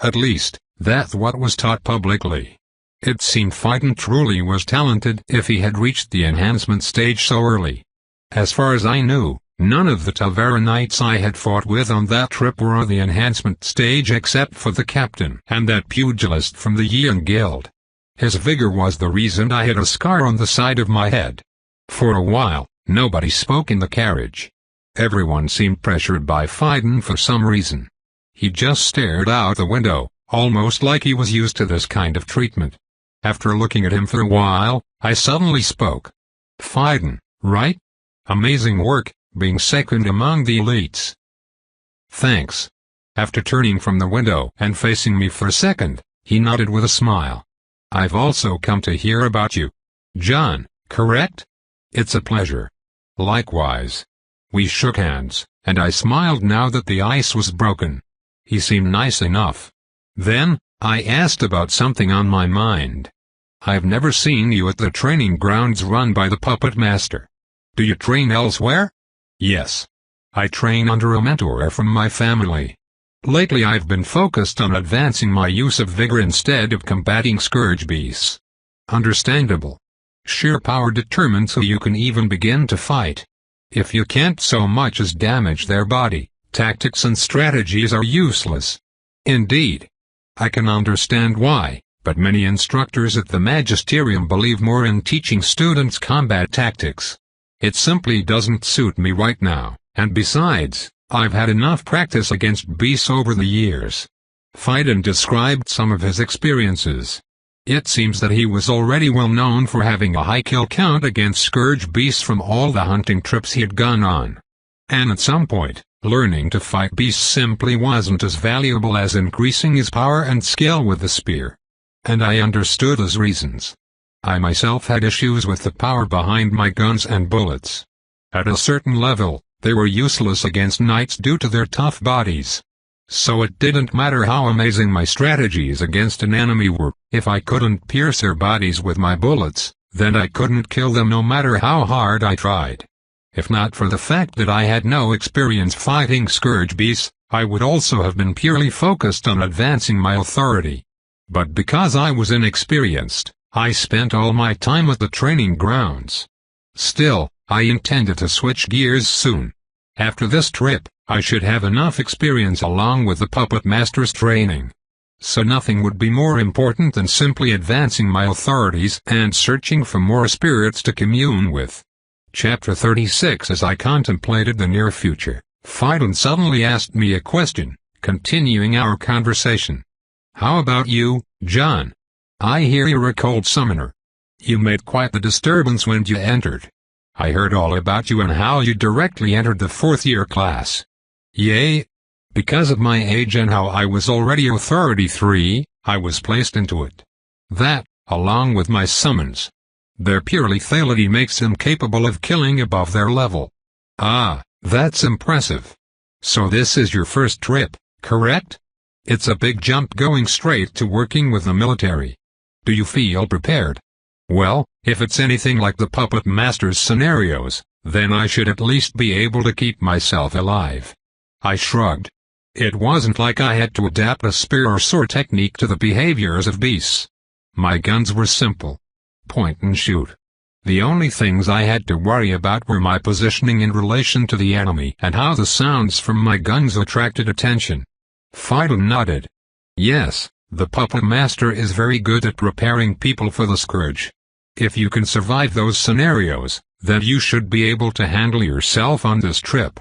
[SPEAKER 1] At least, that's what was taught publicly. It seemed Phaidon truly was talented if he had reached the enhancement stage so early. As far as I knew, none of the Tavera knights I had fought with on that trip were on the enhancement stage except for the captain and that pugilist from the Yin Guild. His vigor was the reason I had a scar on the side of my head. For a while, nobody spoke in the carriage. Everyone seemed pressured by Phaidon for some reason. He just stared out the window, almost like he was used to this kind of treatment. After looking at him for a while, I suddenly spoke. Phaidon, right? Amazing work, being second among the elites. Thanks. After turning from the window and facing me for a second, he nodded with a smile. I've also come to hear about you. John, correct? It's a pleasure. Likewise. We shook hands, and I smiled now that the ice was broken. He seemed nice enough. Then, I asked about something on my mind. I've never seen you at the training grounds run by the Puppet Master. Do you train elsewhere? Yes. I train under a mentor from my family. Lately I've been focused on advancing my use of vigor instead of combating scourge beasts. Understandable. Sheer power determines who you can even begin to fight. If you can't so much as damage their body, tactics and strategies are useless. Indeed. I can understand why, but many instructors at the Magisterium believe more in teaching students combat tactics. It simply doesn't suit me right now, and besides, I've had enough practice against beasts over the years. Phaidon described some of his experiences. It seems that he was already well known for having a high kill count against scourge beasts from all the hunting trips he had gone on. And at some point, learning to fight beasts simply wasn't as valuable as increasing his power and skill with the spear. And I understood his reasons. I myself had issues with the power behind my guns and bullets. At a certain level, they were useless against knights due to their tough bodies. So it didn't matter how amazing my strategies against an enemy were, if I couldn't pierce their bodies with my bullets, then I couldn't kill them no matter how hard I tried. If not for the fact that I had no experience fighting scourge beasts, I would also have been purely focused on advancing my authority. But because I was inexperienced, I spent all my time at the training grounds. Still, I intended to switch gears soon. After this trip, I should have enough experience along with the Puppet Master's training. So nothing would be more important than simply advancing my authorities and searching for more spirits to commune with. Chapter 36. As I contemplated the near future, Phaidon suddenly asked me a question, continuing our conversation. How about you, John? I hear you're a cold summoner. You made quite the disturbance when you entered. I heard all about you and how you directly entered the 4th year class. Yay! Because of my age and how I was already Authority 3, I was placed into it. That, along with my summons. Their pure lethality makes them capable of killing above their level. Ah, that's impressive. So this is your first trip, correct? It's a big jump going straight to working with the military. Do you feel prepared? Well, if it's anything like the Puppet Master's scenarios, then I should at least be able to keep myself alive. I shrugged. It wasn't like I had to adapt a spear or sword technique to the behaviors of beasts. My guns were simple. Point and shoot. The only things I had to worry about were my positioning in relation to the enemy and how the sounds from my guns attracted attention. Phaidon nodded. Yes, the Puppet Master is very good at preparing people for the scourge. If you can survive those scenarios, then you should be able to handle yourself on this trip.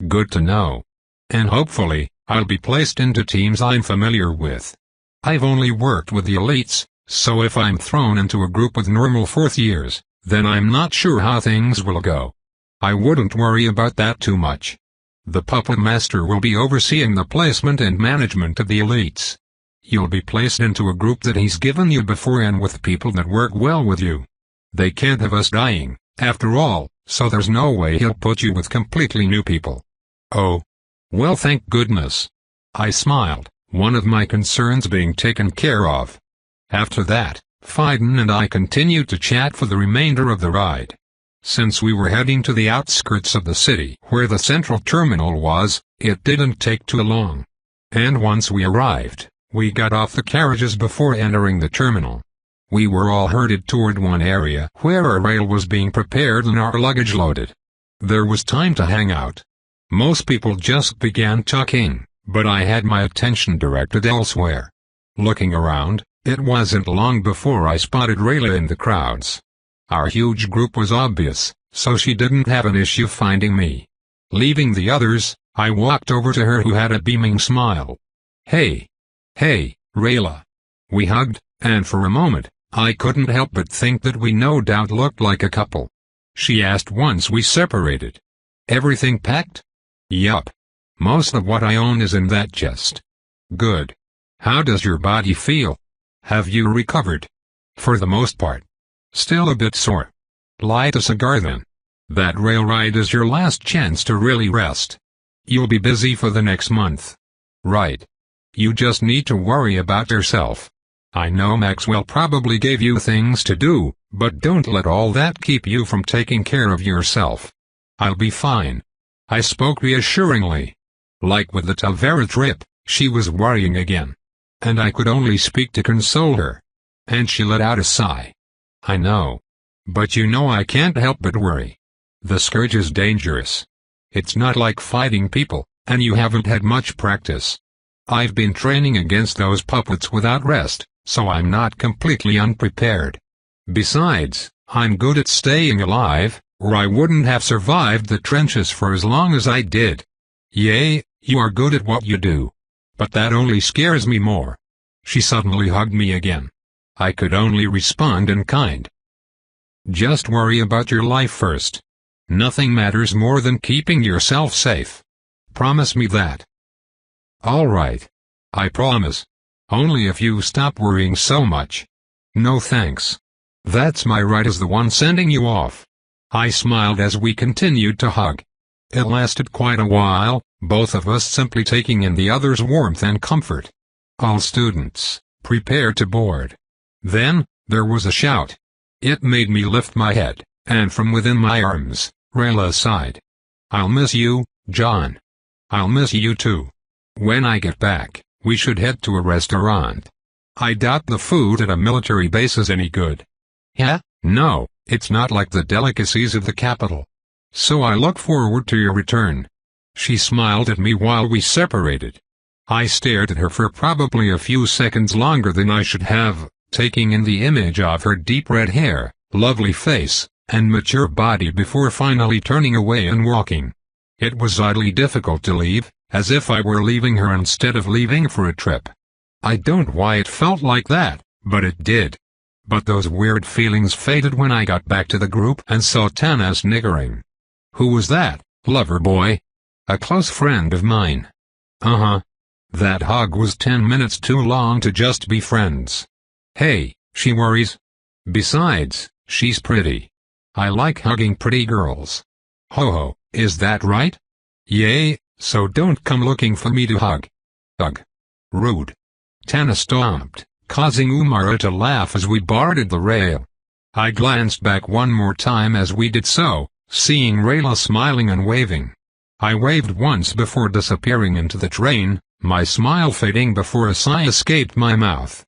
[SPEAKER 1] Good to know. And hopefully, I'll be placed into teams I'm familiar with. I've only worked with the elites, so if I'm thrown into a group with normal 4th years, then I'm not sure how things will go. I wouldn't worry about that too much. The Puppet Master will be overseeing the placement and management of the elites. You'll be placed into a group that he's given you before and with people that work well with you. They can't have us dying, after all, so there's no way he'll put you with completely new people. Oh. Well, thank goodness. I smiled, one of my concerns being taken care of. After that, Phaidon and I continued to chat for the remainder of the ride. Since we were heading to the outskirts of the city where the central terminal was, it didn't take too long. And once we arrived, we got off the carriages before entering the terminal. We were all herded toward one area where a rail was being prepared and our luggage loaded. There was time to hang out. Most people just began talking, but I had my attention directed elsewhere. Looking around, it wasn't long before I spotted Rayla in the crowds. Our huge group was obvious, so she didn't have an issue finding me. Leaving the others, I walked over to her who had a beaming smile. Hey, Rayla. We hugged, and for a moment, I couldn't help but think that we no doubt looked like a couple. She asked once we separated. Everything packed? Yup. Most of what I own is in that chest. Good. How does your body feel? Have you recovered? For the most part. Still a bit sore. Light a cigar then. That rail ride is your last chance to really rest. You'll be busy for the next month. Right. You just need to worry about yourself. I know Maxwell probably gave you things to do, but don't let all that keep you from taking care of yourself. I'll be fine. I spoke reassuringly. Like with the Tavera trip, she was worrying again. And I could only speak to console her. And she let out a sigh. I know. But you know I can't help but worry. The scourge is dangerous. It's not like fighting people, and you haven't had much practice. I've been training against those puppets without rest, so I'm not completely unprepared. Besides, I'm good at staying alive, or I wouldn't have survived the trenches for as long as I did. Yay, you are good at what you do. But that only scares me more. She suddenly hugged me again. I could only respond in kind. Just worry about your life first. Nothing matters more than keeping yourself safe. Promise me that. All right. I promise. Only if you stop worrying so much. No thanks. That's my right as the one sending you off. I smiled as we continued to hug. It lasted quite a while, both of us simply taking in the other's warmth and comfort. All students, prepare to board. Then, there was a shout. It made me lift my head, and from within my arms, Rayla sighed. I'll miss you, John. I'll miss you too. When I get back, we should head to a restaurant. I doubt the food at a military base is any good. Yeah, no, it's not like the delicacies of the capital. So I look forward to your return. She smiled at me while we separated. I stared at her for probably a few seconds longer than I should have, taking in the image of her deep red hair, lovely face, and mature body before finally turning away and walking. It was oddly difficult to leave, as if I were leaving her instead of leaving for a trip. I don't know why it felt like that, but it did. But those weird feelings faded when I got back to the group and saw Tana sniggering. Who was that, lover boy? A close friend of mine. Uh-huh. That hug was 10 minutes too long to just be friends. Hey, she worries. Besides, she's pretty. I like hugging pretty girls. Ho-ho, is that right? Yay, so don't come looking for me to hug. Ugh. Rude. Tana stomped, causing Umara to laugh as we boarded the rail. I glanced back one more time as we did so, seeing Rayla smiling and waving. I waved once before disappearing into the train, my smile fading before a sigh escaped my mouth.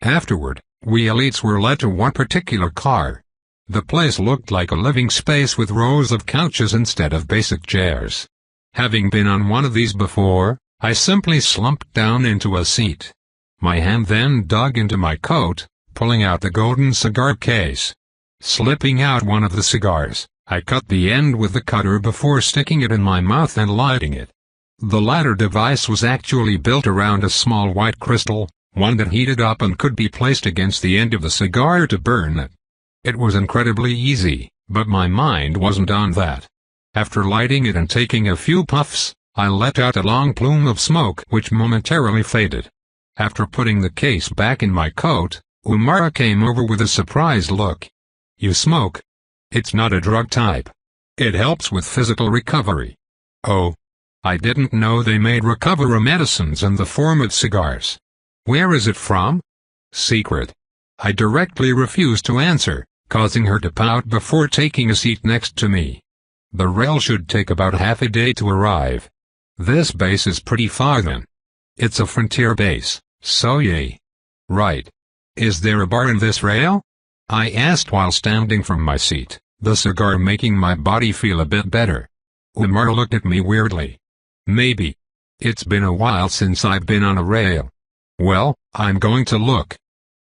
[SPEAKER 1] Afterward, we elites were led to one particular car. The place looked like a living space with rows of couches instead of basic chairs. Having been on one of these before, I simply slumped down into a seat. My hand then dug into my coat, pulling out the golden cigar case. Slipping out one of the cigars, I cut the end with the cutter before sticking it in my mouth and lighting it. The latter device was actually built around a small white crystal, one that heated up and could be placed against the end of the cigar to burn it. It was incredibly easy, but my mind wasn't on that. After lighting it and taking a few puffs, I let out a long plume of smoke which momentarily faded. After putting the case back in my coat, Umara came over with a surprised look. You smoke? It's not a drug type. It helps with physical recovery. Oh. I didn't know they made recovery medicines in the form of cigars. Where is it from? Secret. I directly refused to answer, causing her to pout before taking a seat next to me. The rail should take about half a day to arrive. This base is pretty far then. It's a frontier base, so yay. Right. Is there a bar in this rail? I asked while standing from my seat, the cigar making my body feel a bit better. Umar looked at me weirdly. Maybe. It's been a while since I've been on a rail. Well, I'm going to look.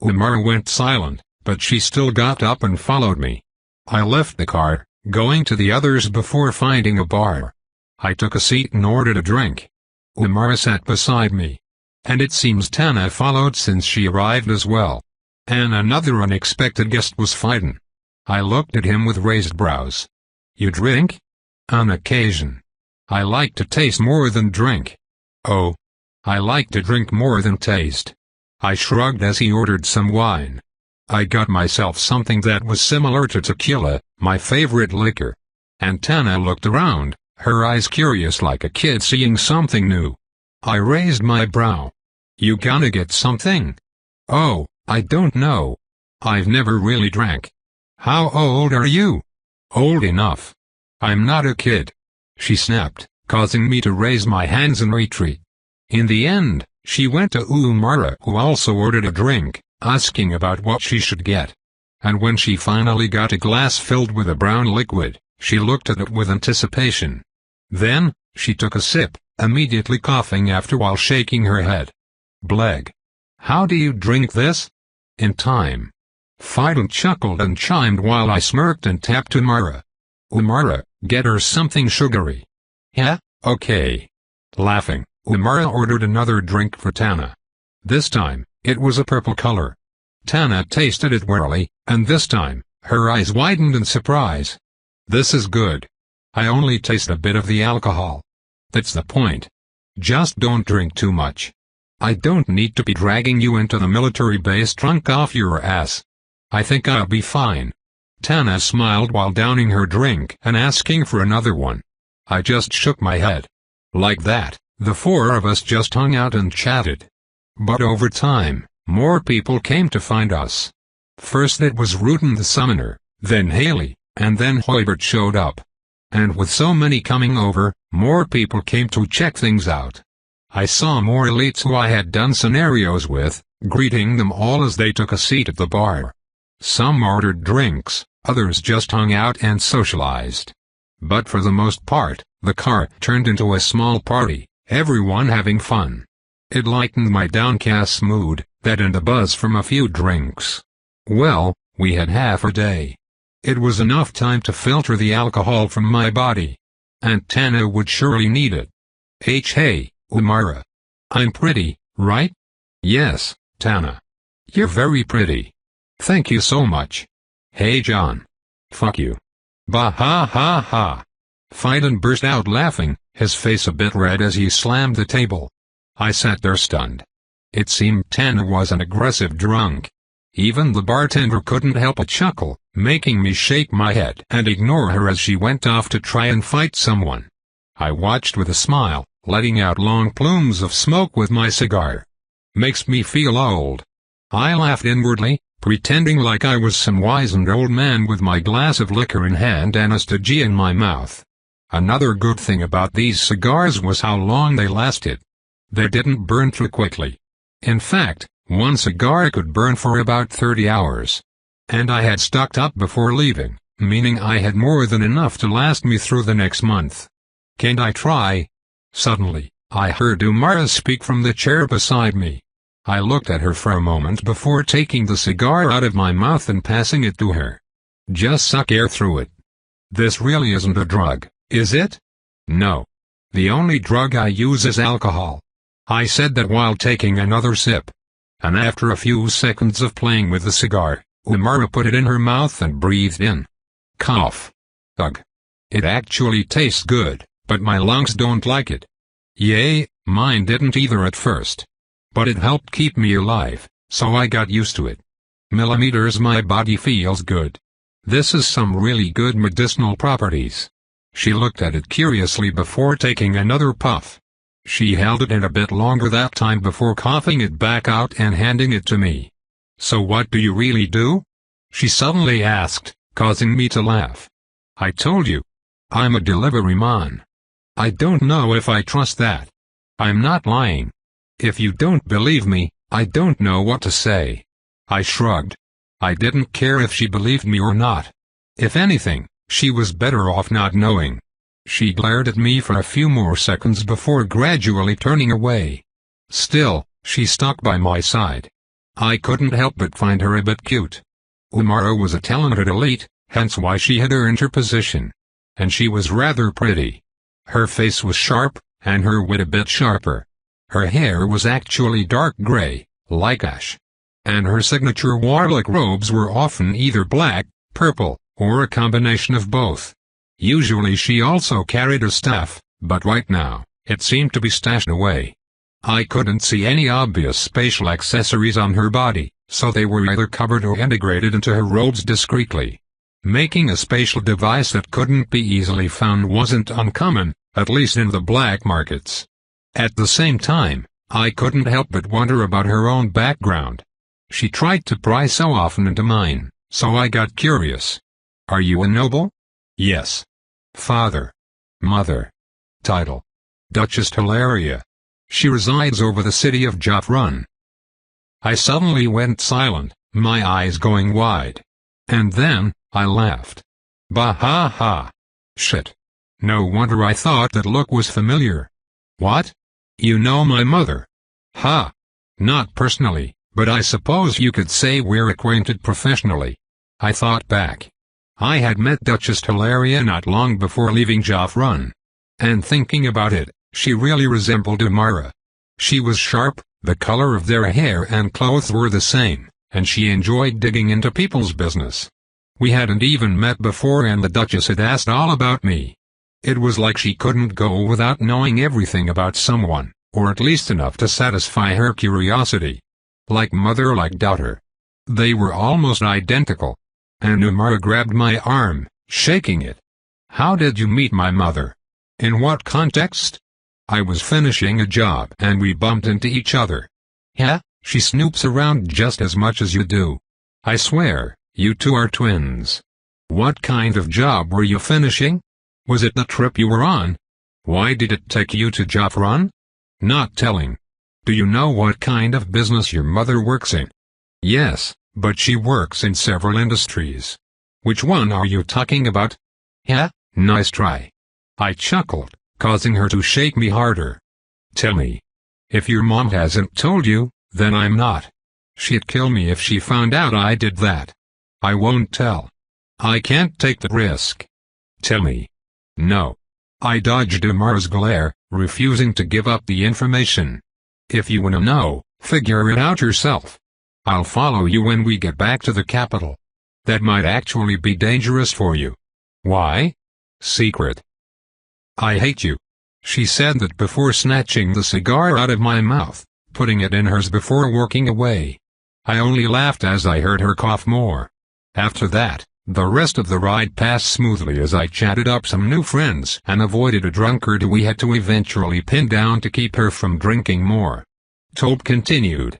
[SPEAKER 1] Umar went silent, but she still got up and followed me. I left the car, going to the others before finding a bar. I took a seat and ordered a drink. Umar sat beside me. And it seems Tana followed since she arrived as well. And another unexpected guest was Fiden. I looked at him with raised brows. You drink? On occasion. I like to taste more than drink. Oh. I like to drink more than taste. I shrugged as he ordered some wine. I got myself something that was similar to tequila, my favorite liquor. And Tana looked around, her eyes curious like a kid seeing something new. I raised my brow. You gonna get something? Oh, I don't know. I've never really drank. How old are you? Old enough. I'm not a kid. She snapped, causing me to raise my hands in retreat. In the end, she went to Umara, who also ordered a drink, asking about what she should get. And when she finally got a glass filled with a brown liquid, she looked at it with anticipation. Then, she took a sip, immediately coughing after while shaking her head. Bleg. How do you drink this? In time. Fidel chuckled and chimed while I smirked and tapped Umara. Umara, get her something sugary. Yeah, okay. Laughing, Umara ordered another drink for Tana. This time, it was a purple color. Tana tasted it warily, and this time, her eyes widened in surprise. This is good. I only taste a bit of the alcohol. That's the point. Just don't drink too much. I don't need to be dragging you into the military base drunk off your ass. I think I'll be fine. Tana smiled while downing her drink and asking for another one. I just shook my head. Like that, the four of us just hung out and chatted. But over time, more people came to find us. First it was Rutan the Summoner, then Haley, and then Hoibert showed up. And with so many coming over, more people came to check things out. I saw more elites who I had done scenarios with, greeting them all as they took a seat at the bar. Some ordered drinks, others just hung out and socialized. But for the most part, the car turned into a small party, everyone having fun. It lightened my downcast mood, that and a buzz from a few drinks. Well, we had half a day. It was enough time to filter the alcohol from my body. And Tana would surely need it. Hey, Umara. I'm pretty, right? Yes, Tana. You're very pretty. Thank you so much. Hey John. Fuck you. Bah ha ha ha. Fiden burst out laughing, his face a bit red as he slammed the table. I sat there stunned. It seemed Tana was an aggressive drunk. Even the bartender couldn't help a chuckle, making me shake my head and ignore her as she went off to try and fight someone. I watched with a smile, letting out long plumes of smoke with my cigar. Makes me feel old. I laughed inwardly, pretending like I was some wizened old man with my glass of liquor in hand and a stogie in my mouth. Another good thing about these cigars was how long they lasted. They didn't burn too quickly. In fact, one cigar could burn for about 30 hours. And I had stocked up before leaving, meaning I had more than enough to last me through the next month. Can't I try? Suddenly, I heard Umara speak from the chair beside me. I looked at her for a moment before taking the cigar out of my mouth and passing it to her. Just suck air through it. This really isn't a drug, is it? No. The only drug I use is alcohol. I said that while taking another sip. And after a few seconds of playing with the cigar, Umara put it in her mouth and breathed in. Cough. Ugh. It actually tastes good, but my lungs don't like it. Yay, mine didn't either at first. But it helped keep me alive, so I got used to it. Millimeters, my body feels good. This is some really good medicinal properties. She looked at it curiously before taking another puff. She held it in a bit longer that time before coughing it back out and handing it to me. So what do you really do? She suddenly asked, causing me to laugh. I told you. I'm a delivery man. I don't know if I trust that. I'm not lying. If you don't believe me, I don't know what to say. I shrugged. I didn't care if she believed me or not. If anything, she was better off not knowing. She glared at me for a few more seconds before gradually turning away. Still, she stuck by my side. I couldn't help but find her a bit cute. Umara was a talented elite, hence why she had earned her position. And she was rather pretty. Her face was sharp, and her wit a bit sharper. Her hair was actually dark gray, like ash. And her signature warlock robes were often either black, purple, or a combination of both. Usually she also carried a staff, but right now, it seemed to be stashed away. I couldn't see any obvious spatial accessories on her body, so they were either covered or integrated into her robes discreetly. Making a spatial device that couldn't be easily found wasn't uncommon, at least in the black markets. At the same time, I couldn't help but wonder about her own background. She tried to pry so often into mine, so I got curious. Are you a noble? Yes. Father. Mother. Title. Duchess Hilaria. She resides over the city of Jaffrun. I suddenly went silent, my eyes going wide. And then, I laughed. Bah ha ha. Shit. No wonder I thought that look was familiar. What? You know my mother? Ha. Not personally, but I suppose you could say we're acquainted professionally. I thought back. I had met Duchess Hilaria not long before leaving Jaffrun. And thinking about it, she really resembled Amara. She was sharp, the color of their hair and clothes were the same, and she enjoyed digging into people's business. We hadn't even met before and the Duchess had asked all about me. It was like she couldn't go without knowing everything about someone, or at least enough to satisfy her curiosity. Like mother like daughter. They were almost identical. And Amara grabbed my arm, shaking it. How did you meet my mother? In what context? I was finishing a job and we bumped into each other. Yeah, she snoops around just as much as you do. I swear, you two are twins. What kind of job were you finishing? Was it the trip you were on? Why did it take you to Jaffrun? Not telling. Do you know what kind of business your mother works in? Yes, but she works in several industries. Which one are you talking about? Yeah, nice try. I chuckled, causing her to shake me harder. Tell me. If your mom hasn't told you, then I'm not. She'd kill me if she found out I did that. I won't tell. I can't take the risk. Tell me. No. I dodged Amara's glare, refusing to give up the information. If you wanna know, figure it out yourself. I'll follow you when we get back to the capital. That might actually be dangerous for you. Why? Secret. I hate you. She said that before snatching the cigar out of my mouth, putting it in hers before walking away. I only laughed as I heard her cough more. After that, the rest of the ride passed smoothly as I chatted up some new friends and avoided a drunkard we had to eventually pin down to keep her from drinking more. Tope continued.